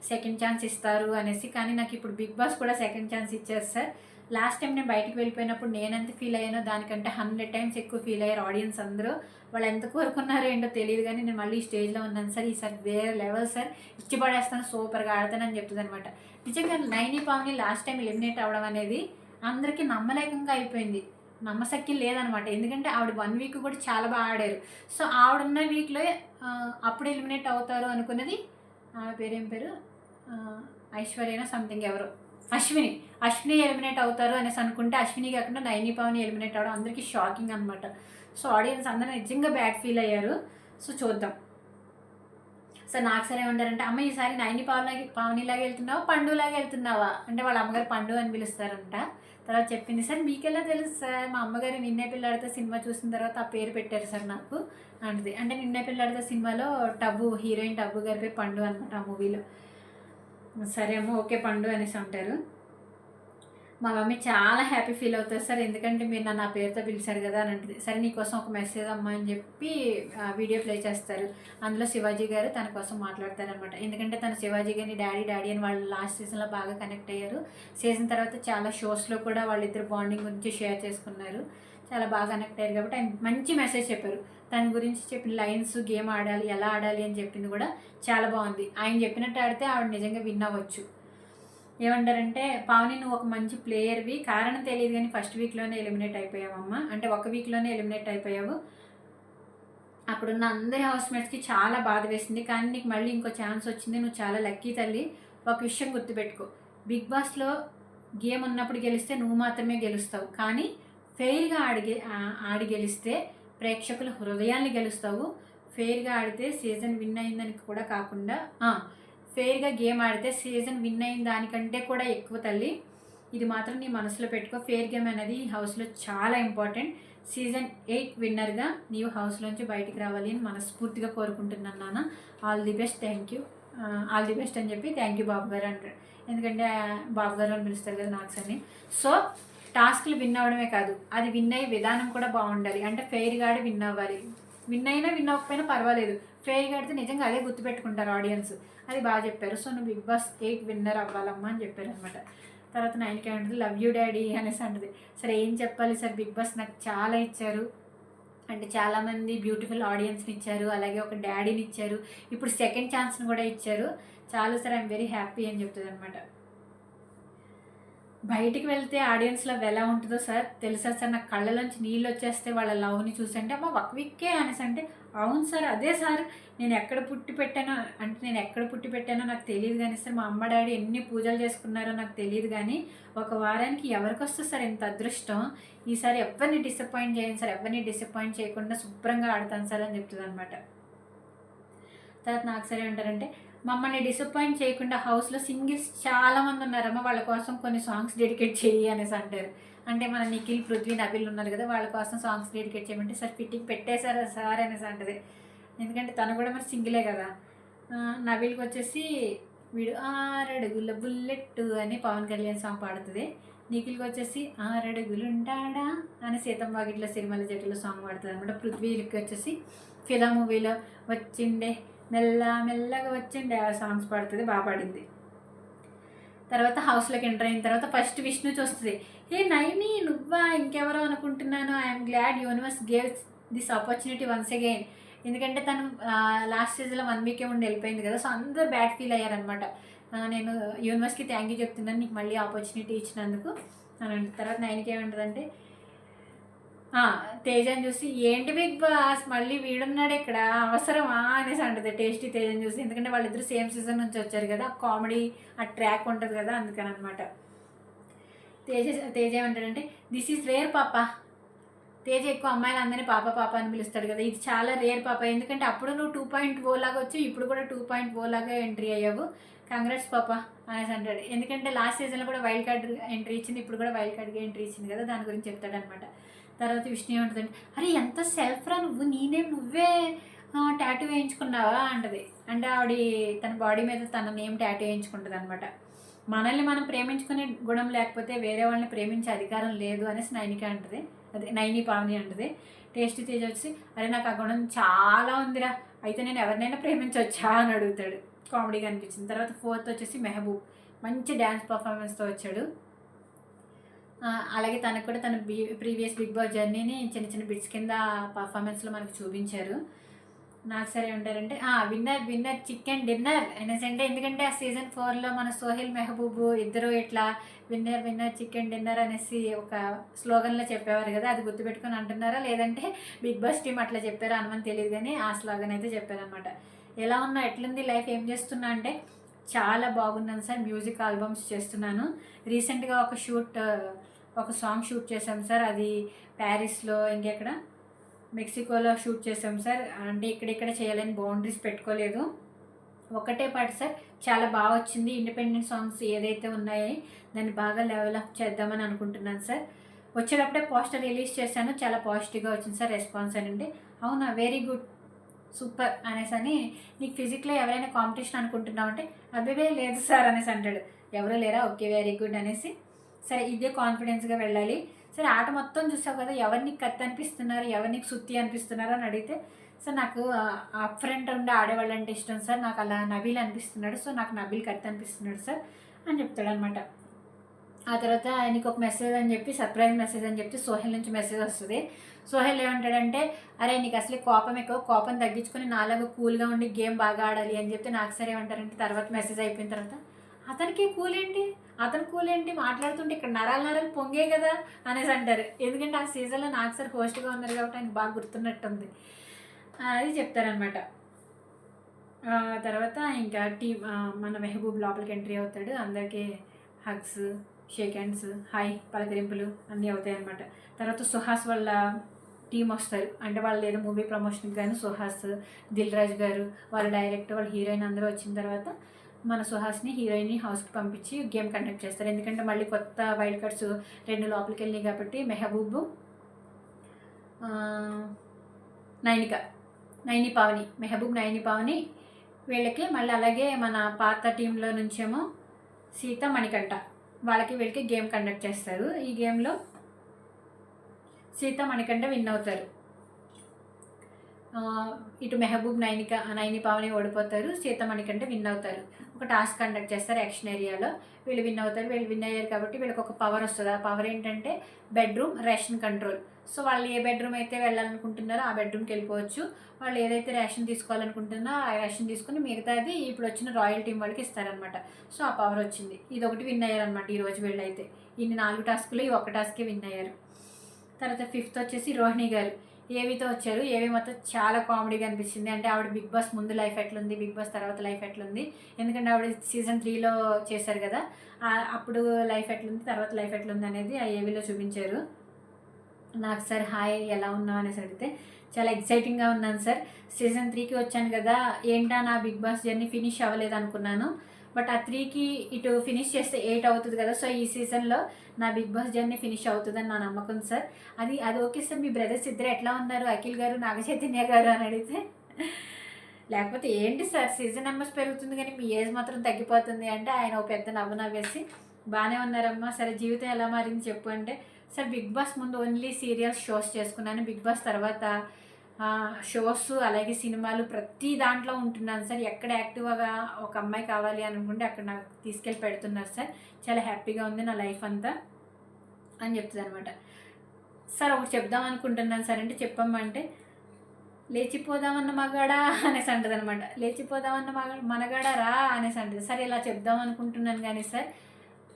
సెకండ్ ఛాన్స్ ఇస్తారు అనేసి, కానీ నాకు ఇప్పుడు బిగ్ బాస్ కూడా సెకండ్ ఛాన్స్ ఇచ్చారు సార్. లాస్ట్ టైం నేను బయటకు వెళ్ళిపోయినప్పుడు నేను ఎంత ఫీల్ అయ్యానో దానికంటే 100 times ఎక్కువ ఫీల్ అయ్యారు ఆడియన్స్ అందరూ. వాళ్ళు ఎంత కోరుకున్నారో ఏంటో తెలియదు, కానీ నేను మళ్ళీ స్టేజ్లో ఉన్నాను సార్, ఈసారి వేరే లెవెల్ సార్, ఇచ్చి పడేస్తాను, సూపర్గా ఆడతానని చెప్తుంది అనమాట. నిజంగా నైని పవని లాస్ట్ టైం ఎలిమినేట్ అవ్వడం అనేది అందరికీ నమ్మలేకంగా అయిపోయింది, నమ్మశక్యం లేదనమాట. ఎందుకంటే ఆవిడ 1 week కూడా చాలా బాగా ఆడారు. సో ఆవిడున్న వీక్లో అప్పుడు ఎలిమినేట్ అవుతారు అనుకున్నది, ఆమె పేరేం పేరు, ఐశ్వర్యనా సంథింగ్ ఎవరు, అశ్విని ఎలిమినేట్ అవుతారు అనేసి అనుకుంటే, అశ్విని కాకుండా నైని పవని ఎలిమినేట్ అవ్వడం అందరికీ షాకింగ్ అనమాట. సో ఆడియన్స్ అందరూ నిజంగా బ్యాడ్ ఫీల్ అయ్యారు. సో చూద్దాం సార్. నాకు సరే ఏమంటారంటే, అమ్మ ఈసారి నైని పవనిలాగా వెళ్తున్నావా పండులాగా వెళ్తున్నావా అంటే, వాళ్ళ అమ్మగారు పండు అని పిలుస్తారంట. తర్వాత చెప్పింది, సార్ మీకెలా తెలుసు సార్, మా అమ్మగారు నిన్నే పిల్లాడితే సినిమా చూసిన తర్వాత ఆ పేరు పెట్టారు సార్ నాకు అంటది. అంటే నిన్నే పిల్లాడితే సినిమాలో టబ్బు, హీరోయిన్ టబ్బు గారి పేరు పండు అనమాట ఆ మూవీలో. సరే అమ్మ ఓకే పండు అనేసి అంటారు. మా మమ్మీ చాలా హ్యాపీ ఫీల్ అవుతుంది సార్, ఎందుకంటే మీరు నన్ను ఆ పేరుతో పిలిచారు కదా అని అంటుంది. సరే నీకోసం ఒక మెసేజ్ అమ్మా అని చెప్పి వీడియో ప్లే చేస్తారు. అందులో శివాజీ గారు తన కోసం మాట్లాడతారనమాట. ఎందుకంటే తను శివాజీ గారిని డాడీ అని వాళ్ళు లాస్ట్ సీజన్లో బాగా కనెక్ట్ అయ్యారు. సీజన్ తర్వాత చాలా షోస్లో కూడా వాళ్ళిద్దరు బాండింగ్ గురించి షేర్ చేసుకున్నారు, చాలా బాగా కనెక్ట్ అయ్యారు. కాబట్టి ఆయన మంచి మెసేజ్ చెప్పారు. తన గురించి చెప్పిన లైన్స్, గేమ్ ఆడాలి ఎలా ఆడాలి అని చెప్పింది కూడా చాలా బాగుంది. ఆయన చెప్పినట్టు ఆడితే ఆవిడ నిజంగా విన్ అవ్వచ్చు. ఏమంటారంటే, పావని నువ్వు ఒక మంచి ప్లేయర్వి, కారణం తెలియదు కానీ ఫస్ట్ వీక్లోనే ఎలిమినేట్ అయిపోయావమ్మా, అంటే ఒక వీక్లోనే ఎలిమినేట్ అయిపోయావు. అక్కడున్న అందరి హౌస్మేట్స్కి చాలా బాధ వేసింది, కానీ నీకు మళ్ళీ ఇంకో ఛాన్స్ వచ్చింది, నువ్వు చాలా లక్కీ తల్లి. ఒక విషయం గుర్తుపెట్టుకో, బిగ్ బాస్లో గేమ్ ఉన్నప్పుడు గెలిస్తే నువ్వు మాత్రమే గెలుస్తావు, కానీ ఫెయిర్గా ఆడి గెలిస్తే ప్రేక్షకుల హృదయాన్ని గెలుస్తావు. ఫెయిర్గా ఆడితే సీజన్ విన్ అయిందని కూడా కాకుండా, ఫెయిర్గా గేమ్ ఆడితే సీజన్ విన్ అయిన దానికంటే కూడా ఎక్కువ తల్లి, ఇది మాత్రం నీ మనసులో పెట్టుకో. ఫెయిర్ గేమ్ అనేది హౌస్లో చాలా ఇంపార్టెంట్. సీజన్ 8 విన్నర్గా నీవు హౌస్లోంచి బయటికి రావాలి అని మనస్ఫూర్తిగా కోరుకుంటున్నాను నాన్న. All the best, thank you, all the best అని చెప్పి థ్యాంక్ యూ బాబు గారు అంటారు. ఎందుకంటే బాబు గారు అని పిలుస్తారు కదా నాకు అని. సో టాస్క్లు విన్ అవ్వడమే కాదు, అది విన్ అయ్యే విధానం కూడా బాగుండాలి. అంటే ఫెయిర్గా ఆడి విన్ అవ్వాలి, విన్ అయినా విన్ అవ్వకపోయినా పర్వాలేదు, ఫెయిర్గా ఆడితే నిజంగా అదే గుర్తుపెట్టుకుంటారు ఆడియన్స్. అది బాగా చెప్పారు. సో నువ్వు బిగ్ బాస్ 8 విన్నర్ అవ్వాలమ్మా అని చెప్పారు అనమాట. తర్వాత 9కి అంటుంది లవ్ యూ డాడీ అనేసి అంటుంది. సరే ఏం చెప్పాలి సార్, బిగ్ బాస్ నాకు చాలా ఇచ్చారు, అంటే చాలామంది బ్యూటిఫుల్ ఆడియన్స్ని ఇచ్చారు, అలాగే ఒక డాడీని ఇచ్చారు, ఇప్పుడు సెకండ్ ఛాన్స్ని కూడా ఇచ్చారు, చాలు సార్ ఐఎమ్ వెరీ హ్యాపీ అని చెప్తుంది అనమాట. బయటికి వెళ్తే ఆడియన్స్లో ఎలా ఉంటుందో సార్ తెలుసా సార్, నాకు కళ్ళలోంచి నీళ్ళు వచ్చేస్తే వాళ్ళ లవ్ని చూసంటే, అమ్మ ఒక వీక్కే అనేసి అంటే, అవును సార్ అదే సార్, నేను ఎక్కడ పుట్టి పెట్టానో నాకు తెలియదు కానీ సార్, మా అమ్మ డాడీ ఎన్ని పూజలు చేసుకున్నారో నాకు తెలియదు కానీ, ఒక వారానికి ఎవరికి వస్తుంది సార్ ఇంత అదృష్టం, ఈసారి ఎవరిని డిసప్పాయింట్ చేయను సార్, ఎవరిని డిసప్పాయింట్ చేయకుండా శుభ్రంగా ఆడతాను సార్ అని చెప్తుంది అనమాట. తర్వాత నాకు సరే అంటారంటే, మమ్మల్ని డిసప్పాయింట్ చేయకుండా హౌస్లో సింగిల్స్ చాలామంది ఉన్నారమ్మ, వాళ్ళ కోసం కొన్ని సాంగ్స్ డెడికేట్ చేయి అనేసి అంటారు. అంటే మన నిఖిల్, పృథ్వీ, నబిల్ ఉన్నారు కదా, వాళ్ళ కోసం సాంగ్స్ డెడికేట్ చేయమంటే, సార్ ఫిట్టింగ్ పెట్టేశారా సార్ అనేసి అంటది. ఎందుకంటే తను కూడా మరి సింగిలే కదా. నబిల్కి వచ్చేసి వీడు 6 అడుగుల బుల్లెట్ అని పవన్ కళ్యాణ్ సాంగ్ పాడుతుంది. నిఖిల్కి వచ్చేసి ఆరడుగులుంటాడా అని సీతమ్మ వాకిట్లో సిరిమల్ల చెట్టులో సాంగ్ పాడుతుంది అనమాట. పృథ్వీకి వచ్చేసి ఫిదా మూవీలో వచ్చిండే మెల్ల మెల్లగా వచ్చిండే ఆ సాంగ్స్ పాడుతుంది, బాగా పాడింది. తర్వాత హౌస్లోకి ఎంటర్ అయిన తర్వాత ఫస్ట్ విష్ణు చూస్తుంది. ఏ నైని నువ్వా, ఇంకెవరో అనుకుంటున్నాను, I'm glad universe gave this opportunity once again. ఎందుకంటే తను లాస్ట్ సీజన్లో 1 వీకే ఉండి వెళ్ళిపోయింది కదా, సో అందరూ బ్యాడ్ ఫీల్ అయ్యారనమాట. నేను యూనివర్స్కి థ్యాంక్ యూ చెప్తున్నాను నీకు మళ్ళీ ఆపర్చునిటీ ఇచ్చినందుకు అని అంటే. తర్వాత నైన్కి ఏమంటుందంటే తేజని చూసి ఏంటి బిగ్ బాస్ మళ్ళీ వీడున్నాడు ఇక్కడ అవసరమా అనేసి అంటుంది టేస్టీ తేజని చూసి. ఎందుకంటే వాళ్ళిద్దరు సేమ్ సీజన్ నుంచి వచ్చారు కదా, కామెడీ ఆ ట్రాక్ ఉంటుంది కదా, అందుకని అనమాట. తేజ ఏమంటాడంటే దిస్ ఈజ్ రేర్ పాప. తేజ ఎక్కువ అమ్మాయిలు అందరినీ పాప పాప అని పిలుస్తాడు కదా, ఇది చాలా రేర్ పాప. ఎందుకంటే అప్పుడు నువ్వు 2.0 లాగా వచ్చి ఇప్పుడు కూడా 2.0 లాగా ఎంట్రీ అయ్యావు, కంగ్రాట్స్ పాప అనేసి అంటాడు. ఎందుకంటే లాస్ట్ సీజన్లో కూడా వైల్డ్ కార్డ్ ఎంట్రీ ఇచ్చింది, ఇప్పుడు కూడా వైల్డ్ కార్డ్గా ఎంట్రీ ఇచ్చింది కదా, దాని గురించి చెప్తాడనమాట. తర్వాత విష్ణు ఏమంటుందంటే అరే ఎంత సెల్ఫ్ రా నువ్వు, నువ్వే టాటూ వేయించుకున్నావా అంటది. అంటే ఆవిడ తన బాడీ మీద తన నేమ్ టాటూ వేయించుకుంటుంది అనమాట. మనల్ని మనం ప్రేమించుకునే గుణం లేకపోతే వేరే వాళ్ళని ప్రేమించే అధికారం లేదు అనేసి నైనిక అంటది, అదే నైని పావని అంటది. టేస్టీ తేజ వచ్చి అరే నాకు ఆ గుణం చాలా ఉందిరా, అయితే నేను ఎవరినైనా ప్రేమించవచ్చా అని అడుగుతాడు. కామెడీగా అనిపించింది. తర్వాత 4th వచ్చేసి మెహబూబ్ మంచి డ్యాన్స్ పర్ఫార్మెన్స్తో వచ్చాడు. అలాగే తనకు కూడా తన ప్రీవియస్ బిగ్ బాస్ జర్నీని చిన్న చిన్న బిట్స్ కింద పర్ఫార్మెన్స్లో మనకు చూపించారు. నాకు సరే ఉంటారంటే విన్నర్ చికెన్ డిన్నర్ అనేసి అంటే, ఎందుకంటే ఆ సీజన్ 4లో మన సోహెల్ మెహబూబ్ ఇద్దరు ఇట్లా విన్నర్ చికెన్ డిన్నర్ అనేసి ఒక స్లోగన్లో చెప్పేవారు కదా, అది గుర్తుపెట్టుకొని అంటున్నారా లేదంటే బిగ్ బాస్ టీం అట్లా చెప్పారా అనమని తెలియదు, కానీ ఆ స్లోగన్ అయితే చెప్పారనమాట. ఎలా ఉన్నా ఎట్లుంది లైఫ్ ఏం చేస్తున్నా అంటే చాలా బాగున్నాను సార్, మ్యూజిక్ ఆల్బమ్స్ చేస్తున్నాను. రీసెంట్గా ఒక సాంగ్ షూట్ చేశాం సార్, అది ప్యారిస్లో ఇంకెక్కడ మెక్సికోలో షూట్ చేసాం సార్. అంటే ఇక్కడిక్కడ చేయాలని బౌండరీస్ పెట్టుకోలేదు, ఒకటే పాటు సార్ చాలా బాగా వచ్చింది. ఇండిపెండెంట్ సాంగ్స్ ఏదైతే ఉన్నాయో దాన్ని బాగా లెవెల్ అప్ చేద్దామని అనుకుంటున్నాను సార్. వచ్చేటప్పుడే పోస్టర్ రిలీజ్ చేశాను, చాలా పాజిటివ్గా వచ్చింది సార్ రెస్పాన్స్ అని. అంటే అవునా వెరీ గుడ్ సూపర్ అనేసి అని. నీకు ఫిజిక్లో ఎవరైనా కాంపిటీషన్ అనుకుంటున్నావు అంటే అదే లేదు సార్ అనేసి అంటాడు. ఎవరో లేరా, ఓకే వెరీ గుడ్ అనేసి. సరే ఇదే కాన్ఫిడెన్స్గా వెళ్ళాలి. సరే ఆట మొత్తం చూసావు కదా, ఎవరిని కత్తి అనిపిస్తున్నారు, ఎవరిని సుత్తి అనిపిస్తున్నారు అని అడిగితే సార్ నాకు అప్ ఫ్రంట్ ఉండి ఆడేవాళ్ళు అంటే ఇష్టం సార్, నాకు అలా నబీల్ అనిపిస్తున్నాడు, సో నాకు నబీల్ కత్తి అనిపిస్తున్నాడు సార్ అని చెప్తాడు అనమాట. ఆ తర్వాత ఆయనకి ఒక మెసేజ్ అని చెప్పి సర్ప్రైజ్ మెసేజ్ అని చెప్పి సోహెల్ నుంచి మెసేజ్ వస్తుంది. సోహెల్ ఏమంటాడంటే అరే నీకు అసలు కోపం ఎక్కువ, కోపం తగ్గించుకొని నాలాగా కూల్గా ఉండి గేమ్ బాగా ఆడాలి అని చెప్తే నాకు సరే ఏమంటారంటే తర్వాత మెసేజ్ అయిపోయిన తర్వాత అతనికి కూల్ ఏంటి మాట్లాడుతుంటే ఇక్కడ నరాలు పొంగే కదా అనేసి అంటారు. ఎందుకంటే ఆ సీజన్లో నాకు సార్ హోస్ట్గా ఉన్నారు కాబట్టి ఆయనకు బాగా గుర్తున్నట్టుంది, అది చెప్తారనమాట. తర్వాత ఇంకా మన మెహబూబ్ లోపలికి ఎంట్రీ అవుతాడు, అందరికీ హగ్స్, షేక్ హ్యాండ్స్, హాయ్ పలకరింపులు అన్నీ అవుతాయి అనమాట. తర్వాత సుహాస్ వాళ్ళ టీం వస్తారు, అంటే వాళ్ళు ఏదో మూవీ ప్రమోషన్కి కానీ సుహాస్, దిల్ రాజు గారు, వాళ్ళ డైరెక్టర్, వాళ్ళ హీరోయిన్ అందరూ వచ్చిన తర్వాత మన సుహాస్ని హీరోయిన్ని హౌస్కి పంపించి గేమ్ కండక్ట్ చేస్తారు. ఎందుకంటే మళ్ళీ కొత్త వైల్డ్ కార్డ్స్ 2 లోపలికి వెళ్ళినాయి కాబట్టి మెహబూబ్, నైని పావని, మెహబూబ్ నైని పావని వీళ్ళకి మళ్ళీ, అలాగే మన పాత టీంలో నుంచేమో సీత మణికంఠ వీళ్ళకి గేమ్ కండక్ట్ చేస్తారు. ఈ గేమ్లో సీత మణికంఠ విన్ అవుతారు. ఇటు మెహబూబ్ నైని పావని ఓడిపోతారు, సీత మణికంఠ విన్ అవుతారు. ఒక టాస్క్ కండక్ట్ చేస్తారు యాక్షన్ ఏరియాలో, వీళ్ళు విన్ అవుతారు. వీళ్ళు విన్ అయ్యారు కాబట్టి వీళ్ళకి ఒక పవర్ వస్తుంది. ఆ పవర్ ఏంటంటే బెడ్రూమ్ రేషన్ కంట్రోల్. సో వాళ్ళు ఏ బెడ్రూమ్ అయితే వెళ్ళాలనుకుంటున్నారో ఆ బెడ్రూమ్కి వెళ్ళిపోవచ్చు. వాళ్ళు ఏదైతే రేషన్ తీసుకోవాలనుకుంటున్నారో ఆ రేషన్ తీసుకుని మిగతాది ఇప్పుడు వచ్చిన రాయల్ టీం వాళ్ళకి ఇస్తారనమాట. సో ఆ పవర్ వచ్చింది. ఇది ఒకటి విన్ అయ్యారనమాట ఈరోజు వీళ్ళైతే. ఇన్ని 4 టాస్కులు ఈ ఒక్క టాస్కే విన్ అయ్యారు. తర్వాత 5th వచ్చేసి రోహిణి గారు ఏవితో వచ్చారు. ఏవి మొత్తం చాలా కామెడీగా అనిపించింది. అంటే ఆవిడ బిగ్ బాస్ ముందు లైఫ్ ఎట్లుంది, బిగ్ బాస్ తర్వాత లైఫ్ ఎట్లుంది, ఎందుకంటే ఆవిడ సీజన్ 3లో చేశారు కదా, అప్పుడు లైఫ్ ఎట్లుంది, తర్వాత లైఫ్ ఎట్లుంది అనేది ఆ ఏవిలో చూపించారు. నాకు సార్ హాయ్ ఎలా ఉన్నావు అనేసి అడిగితే చాలా ఎక్సైటింగ్గా ఉన్నాను సార్, సీజన్ 3కి వచ్చాను కదా, ఏంటా నా బిగ్ బాస్ జర్నీ ఫినిష్ అవ్వలేదు అనుకున్నాను, బట్ ఆ 3కి ఇటు ఫినిష్ చేస్తే 8 అవుతుంది కదా, సో ఈ సీజన్లో నా బిగ్ బాస్ జర్నీ ఫినిష్ అవుతుందని నా నమ్మకం సార్. అది ఓకే సార్. మీ బ్రదర్స్ ఇద్దరు ఎట్లా ఉన్నారు, అఖిల్ గారు, నాగచైతన్య గారు అని అడిగితే లేకపోతే ఏంటి సార్ సీజన్ నెంబర్స్ పెరుగుతుంది కానీ మీ ఏజ్ మాత్రం తగ్గిపోతుంది అంటే ఆయన ఒక పెద్ద నవ్వు నవ్వేసి బాగానే ఉన్నారమ్మా. సరే జీవితం ఎలా మారింది చెప్పు అంటే, సార్ బిగ్ బాస్ ముందు ఓన్లీ సీరియల్స్ షోస్ చేసుకున్నాను. బిగ్ బాస్ తర్వాత షోస్ అలాగే సినిమాలు ప్రతి దాంట్లో ఉంటున్నాను సార్. ఎక్కడ యాక్టివ్గా ఒక అమ్మాయి కావాలి అనుకుంటే అక్కడ నాకు తీసుకెళ్ళి పెడుతున్నారు సార్. చాలా హ్యాపీగా ఉంది నా లైఫ్ అంతా అని చెప్తుంది అనమాట. సార్ ఒకటి చెప్దాం అనుకుంటున్నాను సార్ అంటే, చెప్పమ్మా అంటే, లేచిపోదామన్న మగాడా అనేసి అంటది అనమాట. లేచిపోదామన్న మనగాడా రా అనేసి అంటది. సార్ ఇలా చెప్దాం అనుకుంటున్నాను కానీ సార్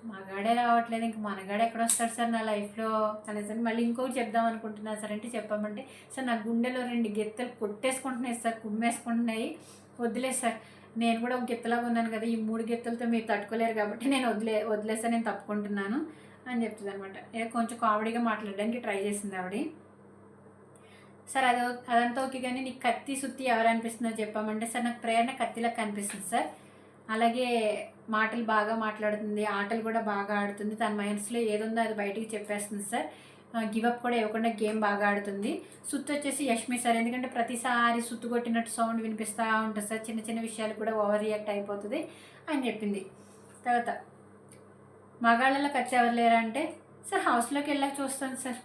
మగాడే రావట్లేదు, ఇంక మనగాడు ఎక్కడ వస్తాడు సార్ నా లైఫ్లో అనేసి మళ్ళీ ఇంకొకటి చెప్దాం అనుకుంటున్నాను సార్ అంటే, చెప్పమంటే, సార్ నా గుండెలో 2 గిత్తలు కొట్టేసుకుంటున్నాయి సార్, కుమ్మేసుకుంటున్నాయి, వదిలేదు సార్. నేను కూడా ఒక గిత్తలాగా ఉన్నాను కదా, ఈ 3 గిత్తలతో మీరు తట్టుకోలేరు కాబట్టి నేను వదిలేసాను, నేను తప్పుకుంటున్నాను అని చెప్తుంది అనమాట. కొంచెం కామెడీగా మాట్లాడడానికి ట్రై చేసింది ఆవిడ. సార్ అదంతా ఓకే, కానీ నీకు కత్తి సుత్తి ఎవరు అనిపిస్తుందో చెప్పామంటే, సార్ నాకు ప్రేరణ కత్తిలా కనిపిస్తుంది సార్. అలాగే మాటలు బాగా మాట్లాడుతుంది, ఆటలు కూడా బాగా ఆడుతుంది, తన మనసులో ఏదుందో అది బయటికి చెప్పేస్తుంది సార్. గివప్ కూడా ఇవ్వకుండా గేమ్ బాగా ఆడుతుంది. సుత్తు వచ్చేసి యష్మి సార్, ఎందుకంటే ప్రతిసారి సుత్తు కొట్టినట్టు సౌండ్ వినిపిస్తూ ఉంటుంది సార్, చిన్న చిన్న విషయాలు కూడా ఓవర్ రియాక్ట్ అయిపోతుంది అని చెప్పింది. తర్వాత మగాళ్ళలో కత్తి ఎవరు లేరా అంటే, సార్ హౌస్లోకి వెళ్ళాక చూస్తాను సార్